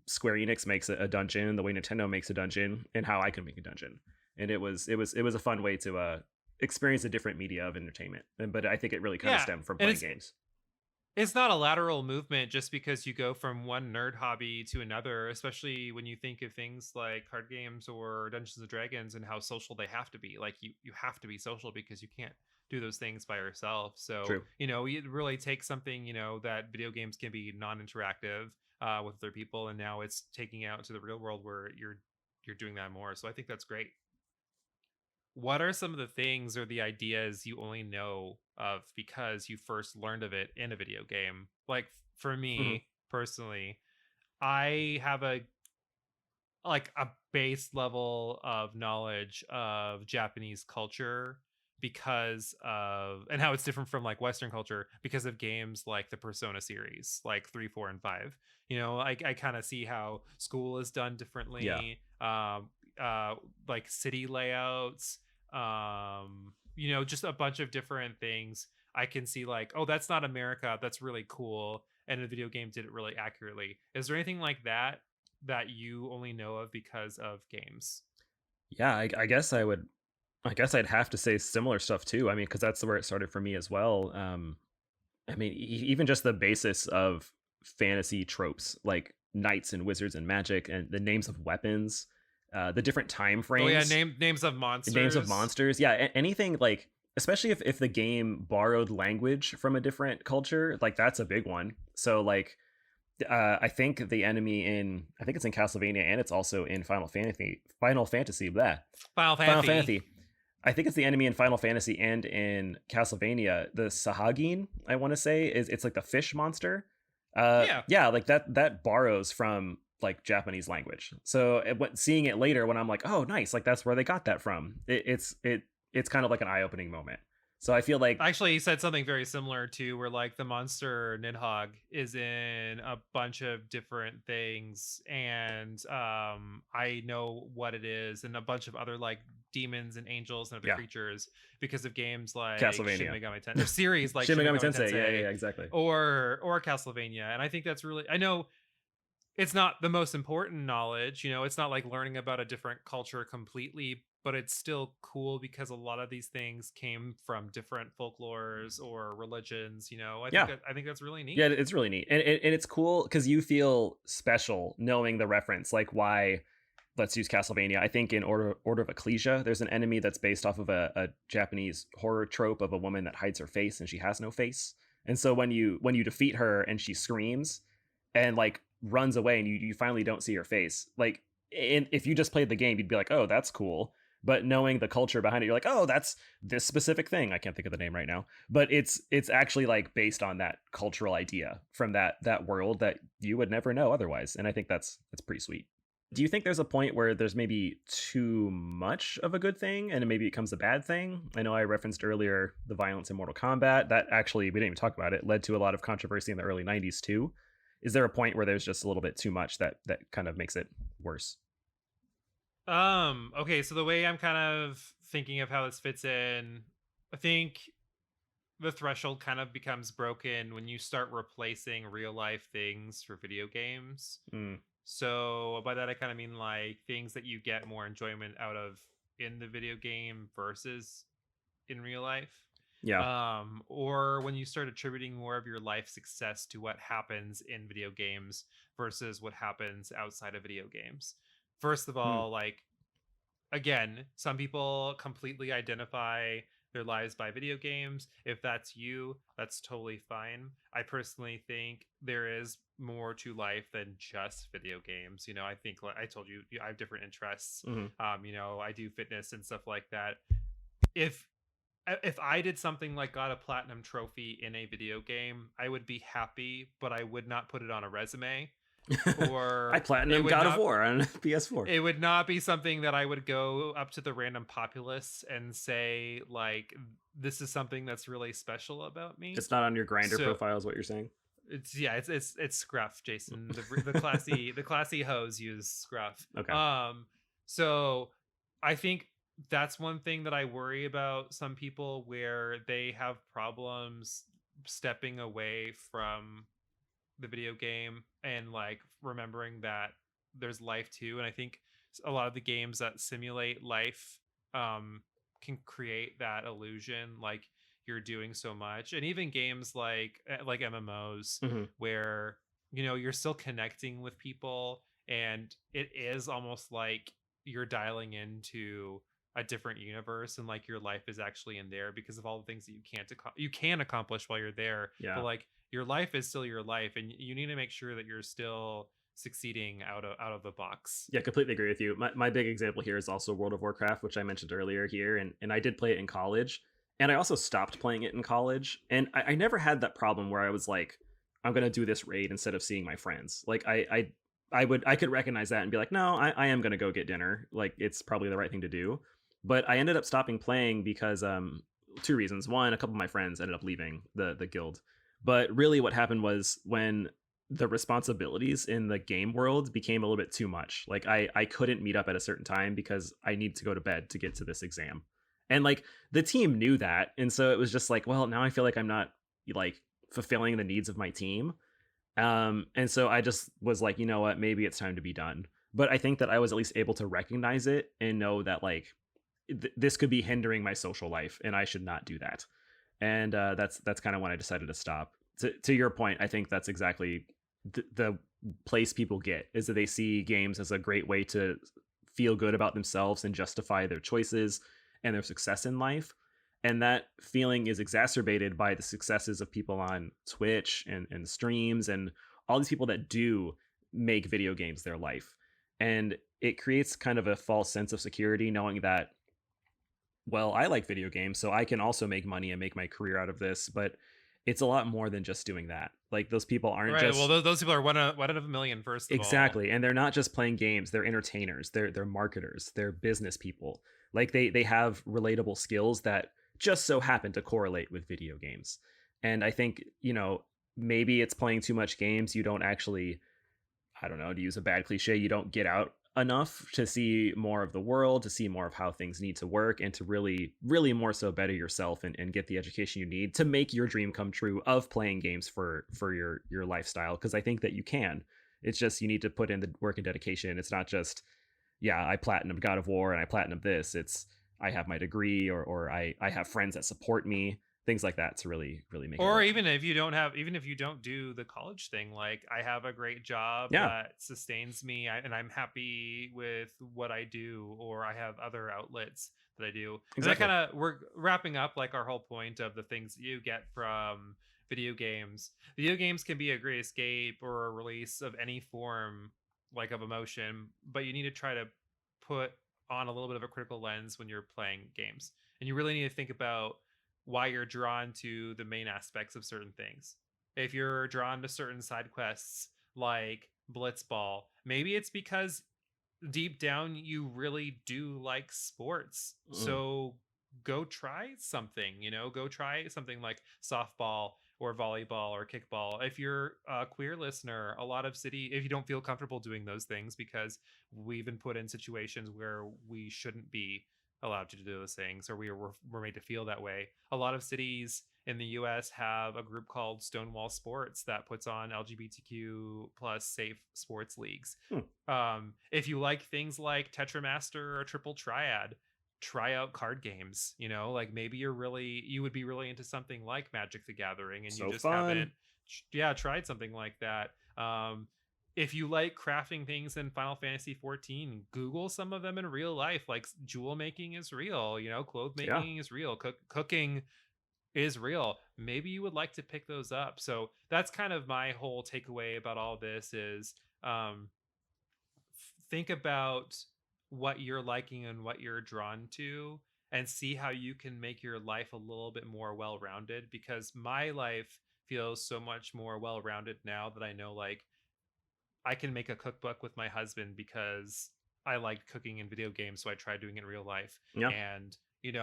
Square Enix makes a dungeon, the way Nintendo makes a dungeon, and how I can make a dungeon. And it was a fun way to experience a different media of entertainment. But I think it really kind of Yeah, stemmed from and playing games. it's not a lateral movement just because you go from one nerd hobby to another, especially when you think of things like card games or Dungeons and Dragons and how social they have to be. Like you have to be social because you can't do those things by yourself. So, True. it really takes something, that video games can be non-interactive with other people, and now it's taking out to the real world where you're doing that more. So I think that's great. What are some of the things or the ideas you only know of because you first learned of it in a video game? Like for Hmm. me personally, I have a base level of knowledge of Japanese culture because of and how it's different from like Western culture because of games like the Persona series, like 3, 4, and 5. I kind of see how school is done Yeah. differently, uh like city layouts, just a bunch of different things. I can see like, oh, that's not America, that's really cool, and the video game did it really accurately. Is there anything like that you only know of because of games? Yeah, I guess I would. I guess I'd have to say similar stuff too. I mean, because that's where it started for me as well. I mean, even just the basis of fantasy tropes like knights and wizards and magic and the names of weapons, the different time Oh yeah, frames, names of names of monsters. monsters. Yeah, anything like, especially if the game borrowed language from a different culture, like that's a big one. So like, I think the enemy in I think it's in Castlevania and it's also in Final Fantasy. Blah. Final Final Fantasy. Fantasy. I think it's the enemy in Final Fantasy and in Castlevania. The Sahagin, I want to say, is it's like the fish monster. Yeah. Yeah, like that borrows from like Japanese language. So seeing it later, when I'm like, oh, nice, like that's where they got that from. It's kind of like an eye opening moment. So I feel like, Actually, he said something very similar to where like the monster Nidhogg is in a bunch of different things, and I know what it is, and a bunch of other like demons and angels and other yeah, creatures because of games like Shin Castlevania, Megami Tensei or series like Shin Shin Megami Megami Tensei. Yeah, yeah, Tensei yeah, exactly. or Castlevania. And I think that's really, I know it's not the most important knowledge, it's not like learning about a different culture completely, but it's still cool because a lot of these things came from different folklores or religions. Yeah, I think that's really yeah, neat. it's really neat, and it's cool because you feel special knowing the reference, like why. Let's use Castlevania. I think in Order of Ecclesia, there's an enemy that's based off of a Japanese horror trope of a woman that hides her face and she has no face. And so when you defeat her and she screams and like runs away and you finally don't see her face, like if you just played the game, you'd be like, oh, that's cool. But knowing the culture behind it, you're like, oh, that's this specific thing. I can't think of the name right now, but it's actually like based on that cultural idea from that world that you would never know otherwise. And I think that's pretty sweet. Do you think there's a point where there's maybe too much of a good thing and maybe it becomes a bad thing? I know I referenced earlier the violence in Mortal Kombat. That actually, we didn't even talk about it, led to a lot of controversy in the early 90s too. Is there a point where there's just a little bit too much that kind of makes it worse? Okay, so the way I'm kind of thinking of how this fits in, I think the threshold kind of becomes broken when you start replacing real life things for video games. Mm, So by that I kind of mean like things that you get more enjoyment out of in the video game versus in real life. yeah. Or when you start attributing more of your life success to what happens in video games versus what happens outside of video games. First of Mm, all, like again, some people completely identify their lives by video games. If that's you, that's totally fine. I personally think there is more to life than just video games. I think like I told you, I have different interests. mm-hmm. I do fitness and stuff like that. If if I did something like got a platinum trophy in a video game, I would be happy, but I would not put it on a resume, I or it platinum would God of not War on PS4. it would not be something that I would go up to the random populace and say like this is something that's really special about me. It's not on your grinder So profile, is what you're saying? It's scruff, Jason. The classy hoes use scruff. Okay. So I think that's one thing that I worry about some people, where they have problems stepping away from the video game and like remembering that there's life too. And I think a lot of the games that simulate life um can create that illusion, like you're doing so much. And even games like MMOs, Hmm. where you're still connecting with people, and it is almost like you're dialing into a different universe, and like your life is actually in there because of all the things that you can accomplish while you're there. But Yeah. like your life is still your life, and you need to make sure that you're still succeeding out of the box. Yeah, completely agree with you. My big example here is also World of Warcraft, which I mentioned earlier here, and I did play it in college, and I also stopped playing it in college, and I never had that problem where I was like, I'm gonna do this raid instead of seeing my friends. Like I could recognize that and be like, no, I am gonna go get dinner. Like it's probably the right thing to do. But I ended up stopping playing because two reasons. One, a couple of my friends ended up leaving the guild. But really what happened was when the responsibilities in the game world became a little bit too much. Like I couldn't meet up at a certain time because I need to go to bed to get to this exam. And like the team knew that. And so it was just like, well, now I feel like I'm not like fulfilling the needs of my team. And so I just was like, you know what, maybe it's time to be done. But I think that I was at least able to recognize it and know that like this could be hindering my social life and I should not do that. And that's kind of when I decided to stop. To your point, I think that's exactly the place people get, is that they see games as a great way to feel good about themselves and justify their choices and their success in life. And that feeling is exacerbated by the successes of people on Twitch and streams and all these people that do make video games their life. And it creates kind of a false sense of security knowing that, well, I like video games, so I can also make money and make my career out of this. But it's a lot more than just doing that. Like those people aren't Right. Well, just those people are one out of a million, first of all. exactly, and they're not just playing games. They're entertainers. They're marketers. They're business people. Like they have relatable skills that just so happen to correlate with video games. And I think maybe it's playing too much games. You don't actually, I don't know, to use a bad cliche, you don't get out enough to see more of the world, to see more of how things need to work, and to really, really more so better yourself and get the education you need to make your dream come true of playing games for your lifestyle. Because I think that you can. It's just you need to put in the work and dedication. It's not just, yeah, I platinumed God of War and I platinumed this. It's I have my degree or I have friends that support me, things like that to really, really make it Or work. even if you don't do the college thing, like I have a great job Yeah, that sustains me, and I'm happy with what I do, or I have other outlets that I do. And that exactly. we're wrapping up like our whole point of the things that you get from video games. Video games can be a great escape or a release of any form, like of emotion, but you need to try to put on a little bit of a critical lens when you're playing games. And you really need to think about why you're drawn to the main aspects of certain things. If you're drawn to certain side quests like Blitzball, maybe it's because deep down you really do like sports. Mm. So go try something, go try something like softball or volleyball or kickball. If you're a queer listener, a lot of if you don't feel comfortable doing those things because we've been put in situations where we shouldn't be allowed to do those things, or we're made to feel that way. A lot of cities in the US have a group called Stonewall Sports that puts on LGBTQ plus safe sports leagues. Hmm. If you like things like Tetramaster or Triple Triad, try out card games. Like maybe you would be really into something like Magic the Gathering, and you So just fun. haven't tried something like that. If you like crafting things in Final Fantasy 14, Google some of them in real life. Like jewel making is real, clothes Yeah. making is real, cooking is real. Maybe you would like to pick those up. So that's kind of my whole takeaway about all this is think about what you're liking and what you're drawn to, and see how you can make your life a little bit more well-rounded, because my life feels so much more well-rounded now that I know, like, I can make a cookbook with my husband because I liked cooking in video games, so I tried doing it in real life. Yeah. And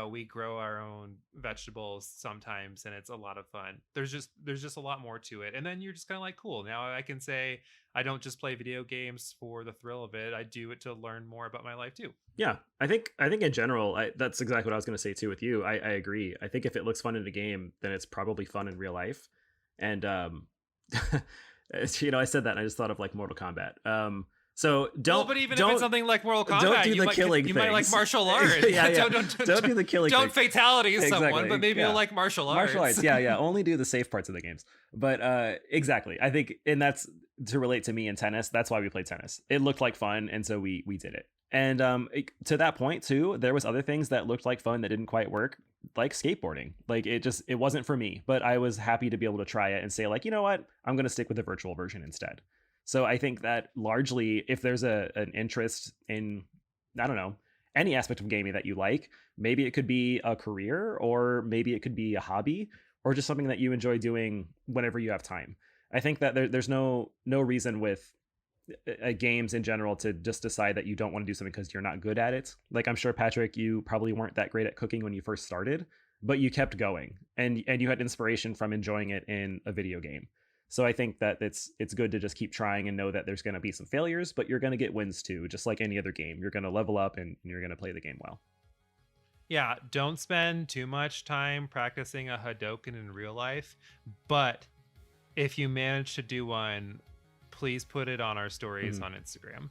we grow our own vegetables sometimes, and it's a lot of fun. There's just a lot more to it. And then you're just kind of like, cool, now I can say I don't just play video games for the thrill of it. I do it to learn more about my life too. Yeah, I think in general, that's exactly what I was going to say too with you. I agree. I think if it looks fun in a game, then it's probably fun in real life. And I said that and I just thought of like Mortal Kombat. So Well, don't but even if don't it's something like Mortal don't Kombat, do the killing you might like things. martial arts. Yeah, yeah. Don't do the killing Don't thing. fatality someone, Exactly, but maybe yeah. you'll like martial arts. Martial arts, yeah. Only do the safe parts of the games. But exactly, I think, and that's to relate to me in tennis. That's why we played tennis. It looked like fun, and so we did it. And to that point too, there was other things that looked like fun that didn't quite work, like skateboarding. Like it wasn't for me. But I was happy to be able to try it and say like, you know what, I'm going to stick with the virtual version instead. So I think that largely, if there's an interest in, I don't know, any aspect of gaming that you like, maybe it could be a career, or maybe it could be a hobby, or just something that you enjoy doing whenever you have time. I think that there's no reason with games in general to just decide that you don't want to do something because you're not good at it. Like, I'm sure, Patrick, you probably weren't that great at cooking when you first started, but you kept going, and you had inspiration from enjoying it in a video game. So I think that it's good to just keep trying and know that there's going to be some failures, but you're going to get wins too, just like any other game. You're going to level up and you're going to play the game well. Yeah, don't spend too much time practicing a Hadoken in real life, but if you manage to do one, please put it on our stories on Instagram.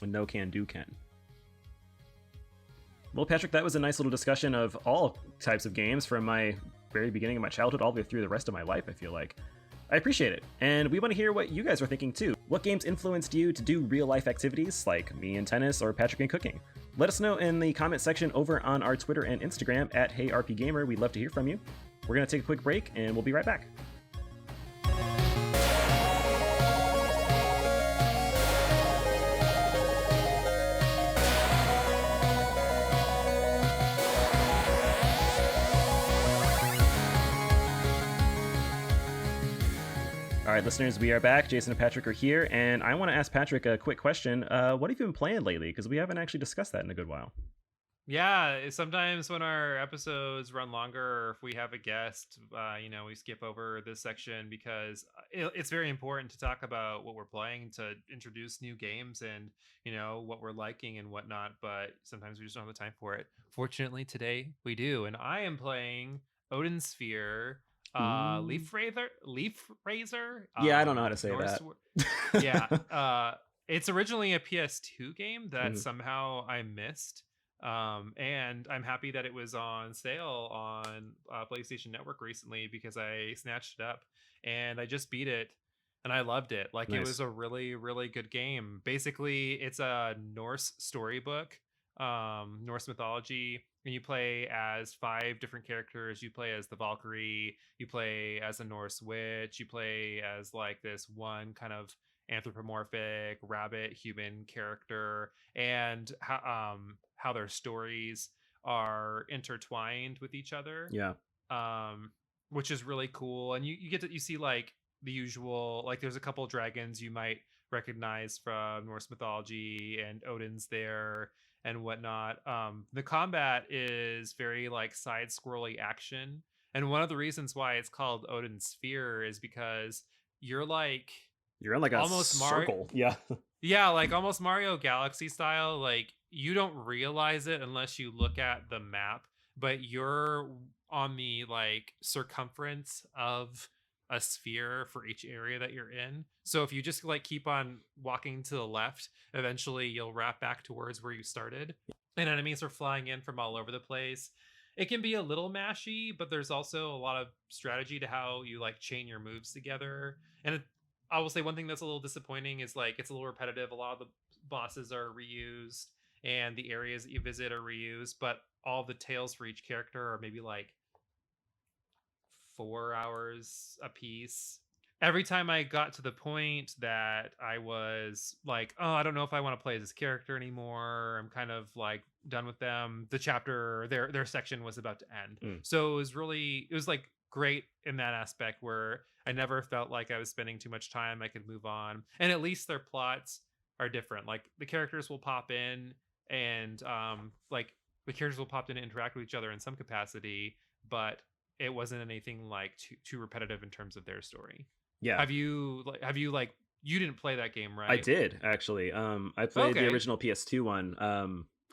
And no can do can. Well, Patrick, that was a nice little discussion of all types of games from my very beginning of my childhood all the way through the rest of my life, I feel like. I appreciate it. And we want to hear what you guys are thinking too. What games influenced you to do real life activities like me in tennis or Patrick in cooking? Let us know in the comment section over on our Twitter and Instagram at HeyRPGaymer. We'd love to hear from you. We're going to take a quick break and we'll be right back. All right, listeners, we are back. Jason and Patrick are here, and I want to ask Patrick a quick question. What have you been playing lately? Because we haven't actually discussed that in a good while. Yeah, sometimes when our episodes run longer, or if we have a guest, we skip over this section because it's very important to talk about what we're playing, to introduce new games and, what we're liking and whatnot. But sometimes we just don't have the time for it. Fortunately, today we do. And I am playing Odin Sphere, Leaf Razor. Yeah, I don't know how to say Norse, that. Yeah. It's originally a PS2 game that somehow I missed. And I'm happy that it was on sale on PlayStation Network recently because I snatched it up and I just beat it and I loved it. Like, Nice. It was a really, really good game. Basically, it's a Norse storybook, Norse mythology, and you play as 5 different characters. You play as the Valkyrie, you play as a Norse witch, you play as like this one kind of anthropomorphic rabbit human character, and how their stories are intertwined with each other. Yeah. Which is really cool. And you see like the usual, like there's a couple dragons you might recognize from Norse mythology, and Odin's there and whatnot. The combat is very like side scrolly action, and one of the reasons why it's called Odin Sphere is because you're in like a almost circle. Yeah. Yeah, like almost Mario Galaxy style. Like, you don't realize it unless you look at the map, but you're on the like circumference of a sphere for each area that you're in. So if you just like keep on walking to the left, eventually you'll wrap back towards where you started. And enemies are flying in from all over the place. It can be a little mashy, but there's also a lot of strategy to how you like chain your moves together. And I will say one thing that's a little disappointing is like it's a little repetitive. A lot of the bosses are reused and the areas that you visit are reused, but all the tales for each character are maybe like 4 hours a piece. Every time I got to the point that I was like, oh, I don't know if I want to play as this character anymore, I'm kind of like done with them, the chapter, their section was about to end. So it was like great in that aspect where I never felt like I was spending too much time. I could move on, and at least their plots are different. Like, the characters will pop in and like the characters will pop in and interact with each other in some capacity, but it wasn't anything like too repetitive in terms of their story. Yeah. Have you you didn't play that game, I right? did actually. I played the Okay. original PS2 one.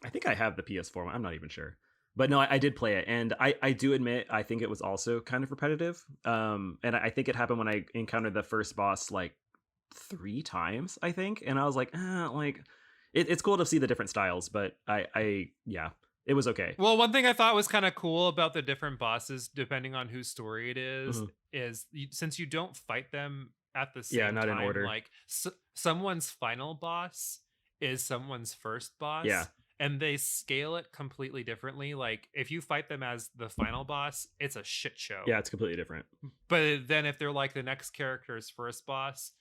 I think I have the PS4 one. I'm not even sure, but no, I did play it, and I do admit I think it was also kind of repetitive. And I think it happened when I encountered the first boss like 3 times, I think, and I was like, like it's cool to see the different styles, but I yeah, it was okay. Well, one thing I thought was kind of cool about the different bosses, depending on whose story it Mhm. is since you don't fight them at the Yeah, same not in time, order. like someone's final boss is someone's first Yeah, boss, and they scale it completely differently. Like if you fight them as the final boss, it's a shit show. yeah, it's completely different. But then if they're like the next character's first boss,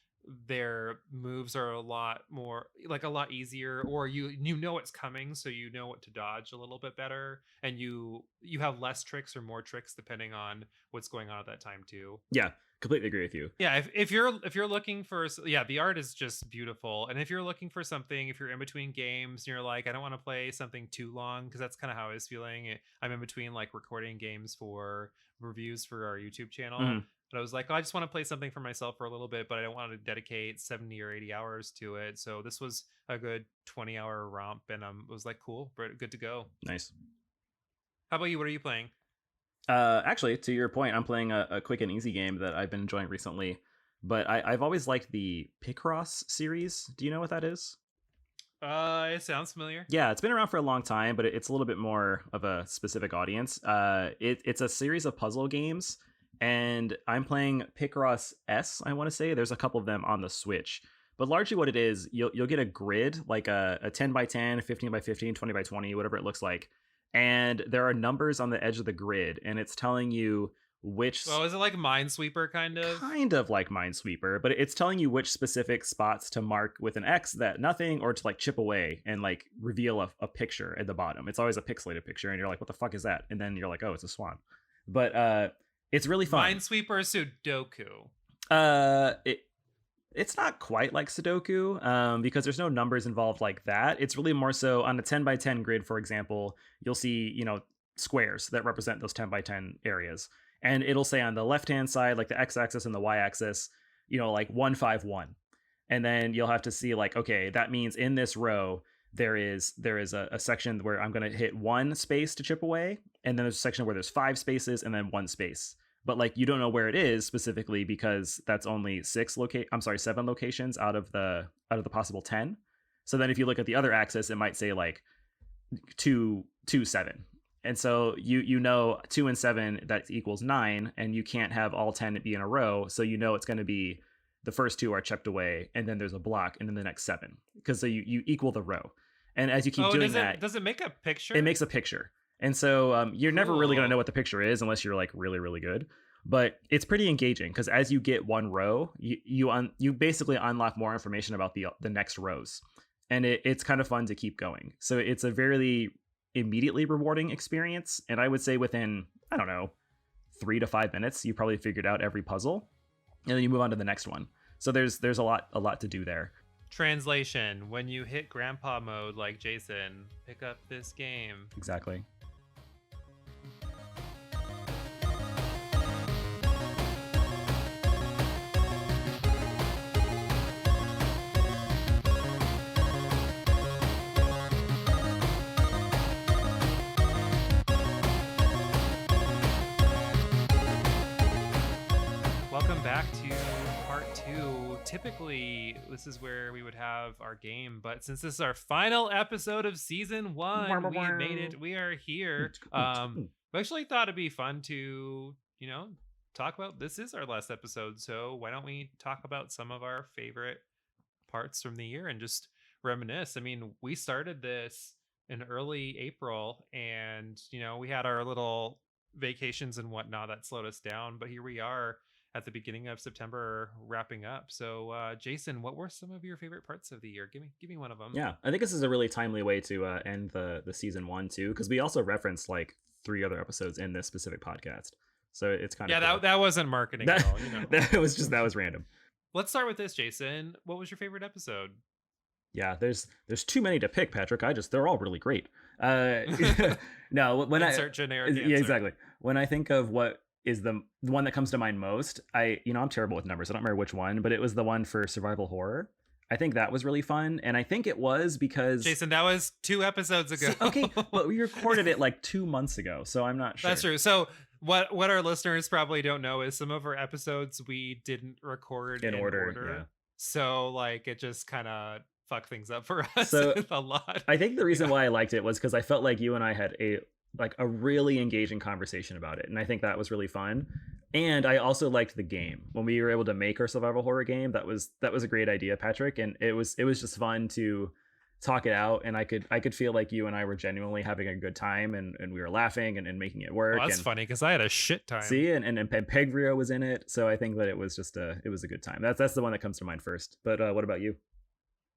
their moves are a lot more like a lot easier, or you know it's coming, so you know what to dodge a little bit better, and you have less tricks or more tricks depending on what's going on at that time too. Yeah, completely agree with you. Yeah, if you're looking for yeah, the art is just beautiful. And if you're looking for something, if you're in between games and you're like, I don't want to play something too long, because that's kind of how I was feeling. I'm in between like recording games for reviews for our YouTube channel. Mhm. But I was like, oh, I just want to play something for myself for a little bit, but I don't want to dedicate 70 or 80 hours to it. So this was a good 20-hour romp, and it was like, cool, good to go. Nice. How about you? What are you playing? Actually, to your point, I'm playing a quick and easy game that I've been enjoying recently. But I've always liked the Picross series. Do you know what that is? It sounds familiar. Yeah, it's been around for a long time, but it's a little bit more of a specific audience. It's a series of puzzle games, and I'm playing Picross S. I want to say there's a couple of them on the Switch, but largely what it is, you'll get a grid like a 10 by 10, 15 by 15, 20 by 20, whatever it looks like, and there are numbers on the edge of the grid, and it's telling you which Oh, is it like Minesweeper kind of? kind of like Minesweeper, but it's telling you which specific spots to mark with an X that nothing, or to like chip away and like reveal a picture at the bottom. It's always a pixelated picture, and you're like, what the fuck is that? And then you're like, oh, it's a swan. But it's really fun. Minesweeper Sudoku. It it's not quite like Sudoku, because there's no numbers involved like that. It's really more so on a 10 by 10 grid, for example, you'll see, squares that represent those 10 by 10 areas. And it'll say on the left hand side, like the x axis and the y axis, like 151. And then you'll have to see, like, okay, that means in this row, there is a section where I'm going to hit one space to chip away. And then there's a section where there's 5 spaces and then one space, but like you don't know where it is specifically because that's only 7 locations out of the possible 10. So then if you look at the other axis, it might say like 2 7, and so you know 2 and 7, that equals 9, and you can't have all 10 be in a row, so it's going to be the first 2 are chipped away, and then there's a block, and then the next 7, because so you equal the row. And as you keep doing that, does it make a picture? it makes a picture. And so you're never really going to Cool. know what the picture is unless you're like really, really good. But it's pretty engaging because as you get one row, you basically unlock more information about the next rows, and it's kind of fun to keep going. So it's a very immediately rewarding experience, and I would say within, I don't know, 3 to 5 minutes, you probably figured out every puzzle, and then you move on to the next one. So there's a lot to do there. Translation: when you hit grandpa mode like Jason, pick up this game. Exactly. Welcome back to part 2. Typically, this is where we would have our game, but since this is our final episode of season 1, we made it. We are here. We actually thought it'd be fun to, talk about. This is our last episode, so why don't we talk about some of our favorite parts from the year and just reminisce. I mean, we started this in early April, and we had our little vacations and whatnot that slowed us down, but here we are at the beginning of September wrapping up. So Jason, what were some of your favorite parts of the year? Give me one of them. Yeah, I think this is a really timely way to end the season 1 too, because we also referenced like 3 other episodes in this specific podcast. So it's kind of cool. that wasn't marketing at all. that was random. Let's start with this, Jason. What was your favorite episode? Yeah, there's too many to pick, Patrick. They're all really great. Uh, no, when I Insert generic yeah, answer. exactly. When I think of what is the one that comes to mind most, I'm terrible with numbers. I don't remember which one, but it was the one for survival horror. I think that was really fun, and I think it was because Jason, that was 2 episodes ago. okay, but we recorded it like 2 months ago, so I'm not sure. That's true. So what our listeners probably don't know is some of our episodes we didn't record in order. Yeah. So like it just kind of fucked things up for us So a lot. I think the reason why I liked it was because I felt like you and I had a really engaging conversation about it, and I think that was really fun. And I also liked the game when we were able to make our survival horror game. That was a great idea, Patrick, and it was just fun to talk it out, and I could feel like you and I were genuinely having a good time, and we were laughing and making it work. Well, that's and funny because I had a shit time. See, and Pegrio was in it, so I think that it was a good time. That's the one that comes to mind first. But what about you?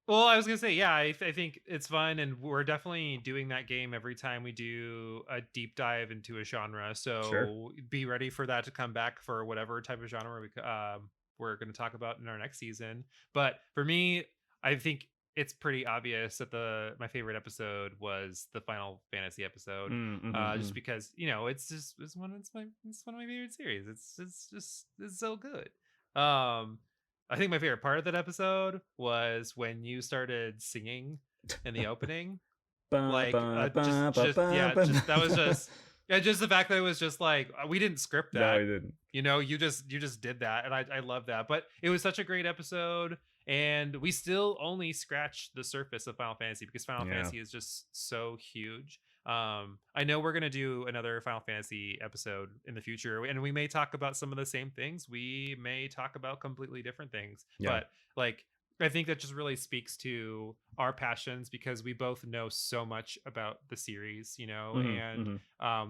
Well, I was gonna say, yeah, I think it's fun, and we're definitely doing that game every time we do a deep dive into a genre. So Sure. be ready for that to come back for whatever type of genre we're going to talk about in our next season. But for me, I think it's pretty obvious that my favorite episode was the Final Fantasy episode, just because it's one of my favorite series. It's so good. I think my favorite part of that episode was when you started singing in the opening. Like, just that was just yeah, just the fact that it was just like we didn't script that. No, I didn't. You just did that, and I love that. But it was such a great episode, and we still only scratched the surface of Final Fantasy because Final Fantasy is just so huge. I know we're gonna do another Final Fantasy episode in the future, and we may talk about some of the same things. We may talk about completely different things, but like I think that just really speaks to our passions because we both know so much about the series, and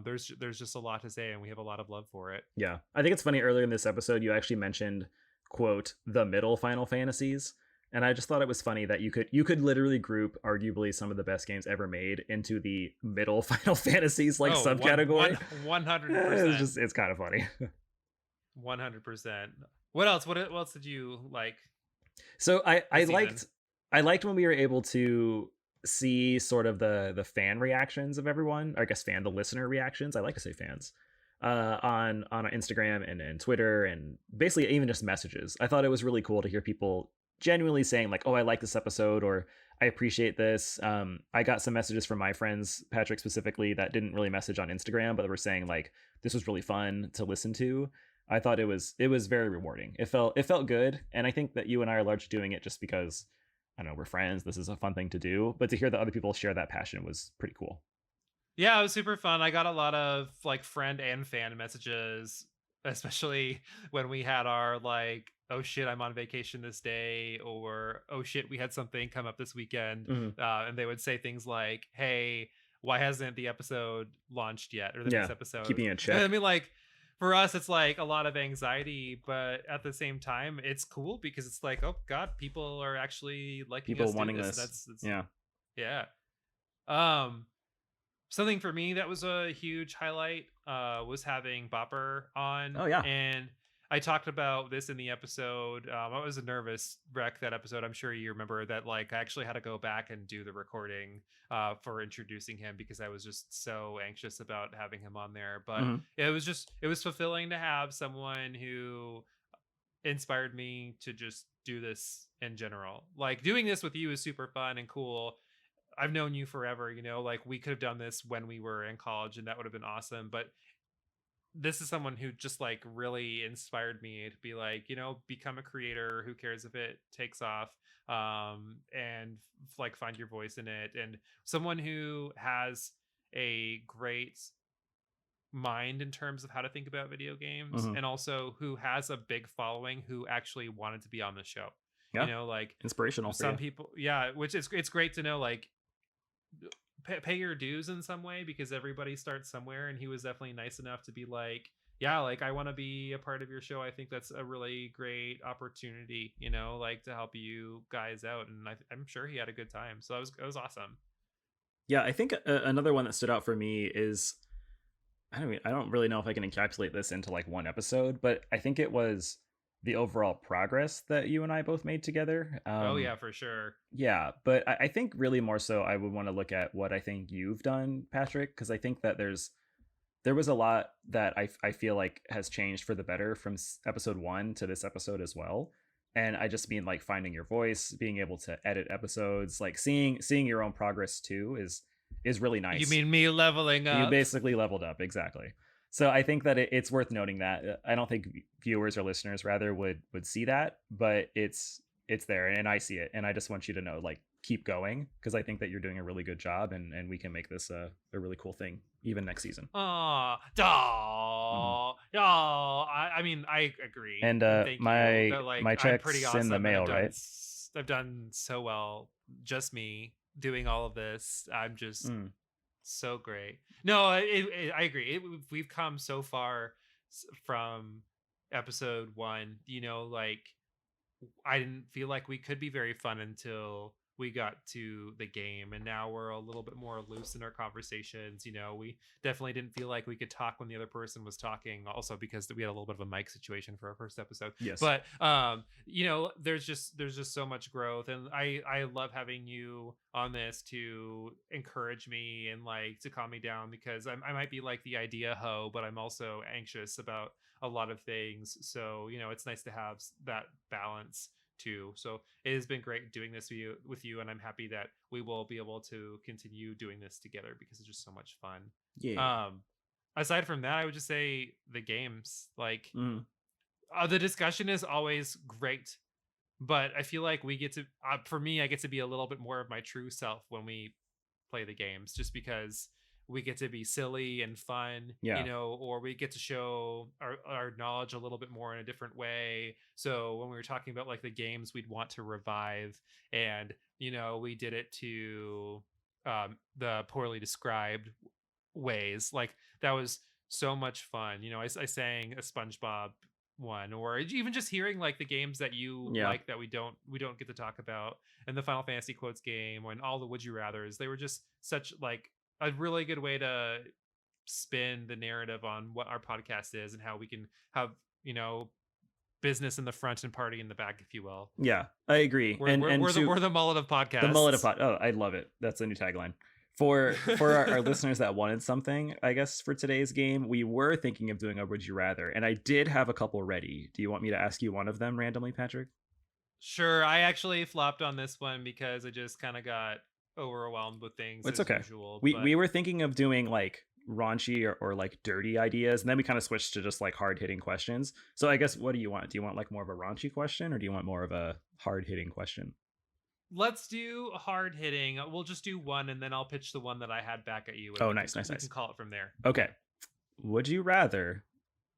there's just a lot to say, and we have a lot of love for it. Yeah, I think it's funny. Earlier in this episode, you actually mentioned quote the middle Final Fantasies. And I just thought it was funny that you could literally group arguably some of the best games ever made into the middle Final Fantasies subcategory. 100%. It's kind of funny. 100%. What else? What else did you like? So I liked when we were able to see sort of the fan reactions of everyone. Or I guess the listener reactions. I like to say fans. On Instagram and Twitter and basically even just messages. I thought it was really cool to hear people genuinely saying like, oh, I like this episode, or I appreciate this. I got some messages from my friends, Patrick specifically, that didn't really message on Instagram, but they were saying like, this was really fun to listen to. I thought it was very rewarding. It felt good. And I think that you and I are largely doing it just because, I don't know, we're friends. This is a fun thing to do, but to hear that other people share that passion was pretty cool. Yeah, it was super fun. I got a lot of like friend and fan messages, especially when we had our like, oh shit, I'm on vacation this day, or oh shit, we had something come up this weekend. And they would say things like, hey, why hasn't the episode launched yet? Or the next episode. Keeping in check. And I mean, like, for us, it's like a lot of anxiety, but at the same time, it's cool because it's like, oh god, people are actually liking people us wanting this. this. Yeah. Something for me that was a huge highlight was having Bopper on. Oh yeah. And I talked about this in the episode. I was a nervous wreck that episode. I'm sure you remember that. Like, I actually had to go back and do the recording for introducing him because I was just so anxious about having him on there. But it was fulfilling to have someone who inspired me to just do this in general. Like, doing this with you is super fun and cool. I've known you forever, like we could have done this when we were in college and that would have been awesome. But this is someone who just like really inspired me to be like, become a creator. Who cares if it takes off? And like find your voice in it. And someone who has a great mind in terms of how to think about video games, and also who has a big following who actually wanted to be on the show. Yeah. Like inspirational. Some people, which it's great to know, like, pay your dues in some way because everybody starts somewhere, and he was definitely nice enough to be like, yeah, like I want to be a part of your show. I think that's a really great opportunity, like to help you guys out, and I'm sure he had a good time. So it was awesome. Yeah, I think another one that stood out for me is I don't really know if I can encapsulate this into like one episode, but I think it was the overall progress that you and I both made together. Oh yeah, for sure. Yeah, but I think really more so I would want to look at what I think you've done, Patrick, because I think that there was a lot that I feel like has changed for the better from episode 1 to this episode as well. And I just mean like finding your voice, being able to edit episodes, like seeing your own progress too is really nice. You mean me leveling up? You basically leveled up, exactly. So I think that it's worth noting that. I don't think viewers or listeners rather would see that, but it's there and I see it, and I just want you to know, like, keep going, because I think that you're doing a really good job, and we can make this a really cool thing even next season. Aw, I mean, I agree. And thank my you. Like, my I'm check's pretty awesome. in the mail, right? I've done so well, just me doing all of this. I'm just so great. No, I agree. We've come so far from episode 1. You know, like, I didn't feel like we could be very fun until we got to the game, and now we're a little bit more loose in our conversations. You know, we definitely didn't feel like we could talk when the other person was talking, also because we had a little bit of a mic situation for our first episode. Yes. But you know, there's just so much growth, and I love having you on this to encourage me and like to calm me down, because I might be like the idea hoe, but I'm also anxious about a lot of things. So, you know, it's nice to have that balance too. So it has been great doing this with you, and I'm happy that we will be able to continue doing this together, because it's just so much fun. Yeah. Aside from that, I would just say the games, like, the discussion is always great, but I feel like we get to for me, I get to be a little bit more of my true self when we play the games, just because we get to be silly and fun, Yeah. you know, or we get to show our knowledge a little bit more in a different way. So when we were talking about like the games we'd want to revive, and, you know, we did it to the poorly described ways, like, that was so much fun. You know, I sang a SpongeBob one, or even just hearing like the games that you like that we don't get to talk about, and the Final Fantasy quotes game, and all the Would You Rathers. They were just such like a really good way to spin the narrative on what our podcast is, and how we can have, you know, business in the front and party in the back, if you will. Yeah, I agree. We're the mullet of podcasts. The mullet of pod. Oh, I love it. That's a new tagline. For our listeners that wanted something, I guess, for today's game, we were thinking of doing a Would You Rather, and I did have a couple ready. Do you want me to ask you one of them randomly, Patrick? Sure. I actually flopped on this one because I just kind of got overwhelmed with things. It's okay. Usual, we were thinking of doing like raunchy or like dirty ideas, and then we kind of switched to just like hard-hitting questions. So I guess, what do you want? Do you want like more of a raunchy question, or do you want more of a hard-hitting question? Let's do hard hitting. We'll just do one, and then I'll pitch the one that I had back at you. Oh, nice. We can call it from there. Okay. Would you rather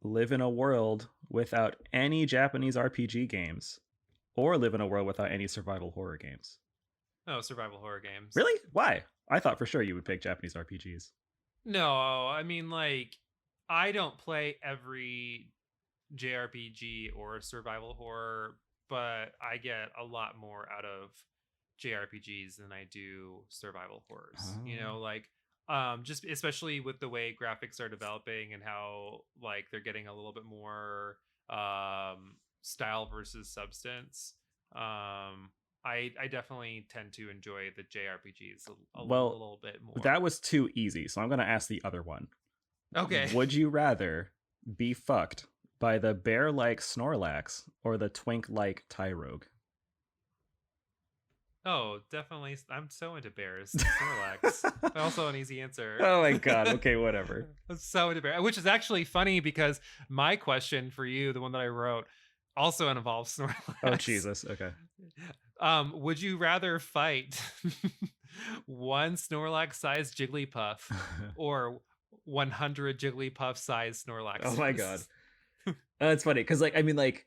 live in a world without any Japanese RPG games, or live in a world without any survival horror games? Oh, survival horror games. Really? Why? I thought for sure you would pick Japanese RPGs. No, I mean, like, I don't play every JRPG or survival horror, but I get a lot more out of JRPGs than I do survival horrors. Oh. You know, like, just especially with the way graphics are developing, and how like they're getting a little bit more style versus substance. I definitely tend to enjoy the JRPGs a little bit more. That was too easy, so I'm going to ask the other one. Okay. Would you rather be fucked by the bear-like Snorlax or the twink-like Tyrogue? Oh, definitely. I'm so into bears. Snorlax. Also an easy answer. Oh my god. Okay, whatever. I'm so into bears, which is actually funny, because my question for you, the one that I wrote, also involves Snorlax. Oh, Jesus. Okay. Would you rather fight one Snorlax-sized Jigglypuff or 100 Jigglypuff-sized Snorlax? Oh my god. It's funny, because like, I mean, like,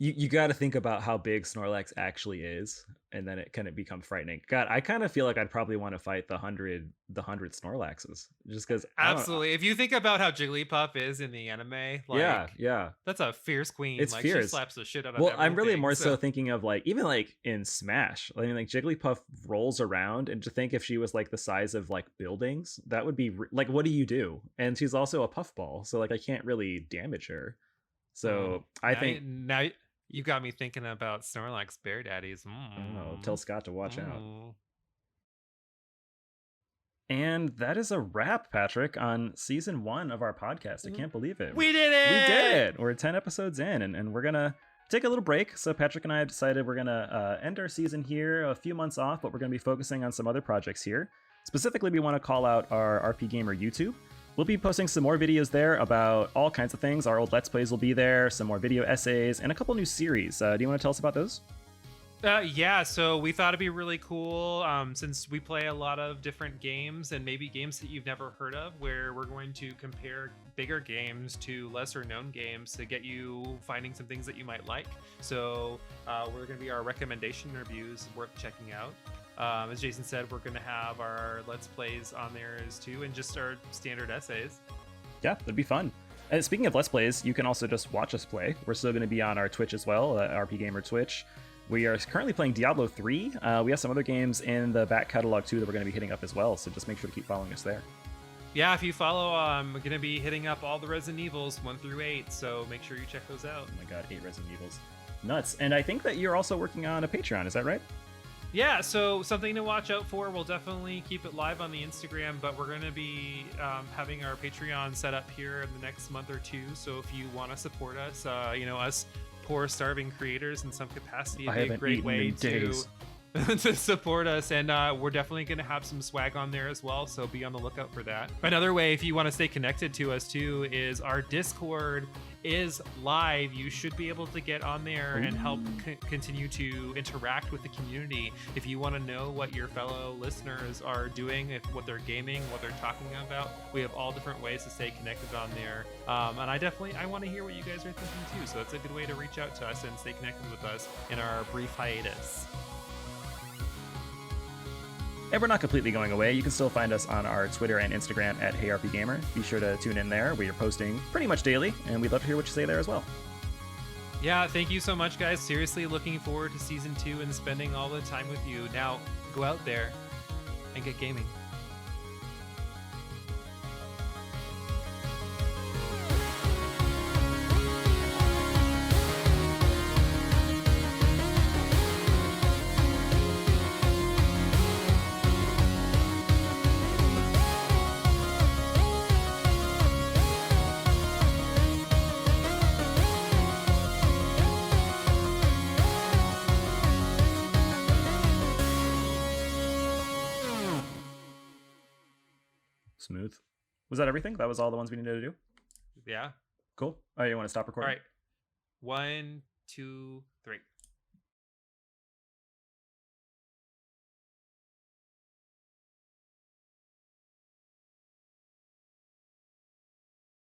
you got to think about how big Snorlax actually is, and then it kind of becomes frightening. God, I kind of feel like I'd probably want to fight the 100 Snorlaxes, just because. Absolutely. If you think about how Jigglypuff is in the anime, like, yeah, that's a fierce queen. It's like, fierce. She slaps the shit out of Well, everything. I'm really more so thinking of like, even like in Smash. I mean, like, Jigglypuff rolls around, and to think if she was like the size of like buildings, that would be like, what do you do? And she's also a puffball, so like I can't really damage her. So I think now you got me thinking about Snorlax Bear Daddies. oh, tell Scott to watch out. Mm. And that is a wrap, Patrick, on season 1 of our podcast. I can't believe it. We did it! We did it! We're 10 episodes in, and we're going to take a little break. So Patrick and I have decided we're going to end our season here, a few months off, but we're going to be focusing on some other projects here. Specifically, we want to call out our RPGaymer YouTube. We'll be posting some more videos there about all kinds of things. Our old Let's Plays will be there, some more video essays, and a couple new series. Do you want to tell us about those? Yeah, so we thought it'd be really cool since we play a lot of different games and maybe games that you've never heard of, where we're going to compare bigger games to lesser known games to get you finding some things that you might like. So we're going to be our recommendation reviews worth checking out. As Jason said, we're going to have our Let's Plays on there as too, and just our standard essays. Yeah, that'd be fun. And speaking of Let's Plays, you can also just watch us play. We're still going to be on our Twitch as well, RPGaymer Twitch. We are currently playing Diablo 3. We have some other games in the back catalog too that we're going to be hitting up as well, so just make sure to keep following us there. Yeah, if you follow, I'm going to be hitting up all the Resident Evils 1 through 8, so make sure you check those out. Oh my god, 8 Resident Evils. Nuts. And I think that you're also working on a Patreon, is that right? Yeah, so something to watch out for. We'll definitely keep it live on the Instagram, but we're going to be having our Patreon set up here in the next month or two. So if you want to support us, us poor starving creators in some capacity, it'd be a great way to to support us. And we're definitely going to have some swag on there as well, so be on the lookout for that. Another way, if you want to stay connected to us too, is our Discord is live. You should be able to get on there and help continue to interact with the community. If you want to know what your fellow listeners are doing, what they're gaming, what they're talking about, we have all different ways to stay connected on there. And I want to hear what you guys are thinking too. So it's a good way to reach out to us and stay connected with us in our brief hiatus. And we're not completely going away. You can still find us on our Twitter and Instagram at HeyRPGaymer. Be sure to tune in there. We are posting pretty much daily, and we'd love to hear what you say there as well. Yeah, thank you so much, guys. Seriously looking forward to season 2 and spending all the time with you. Now, go out there and get gaming. Smooth. Was that everything? That was all the ones we needed to do? Yeah. Cool. Oh, you want to stop recording? All right. 1, 2, 3.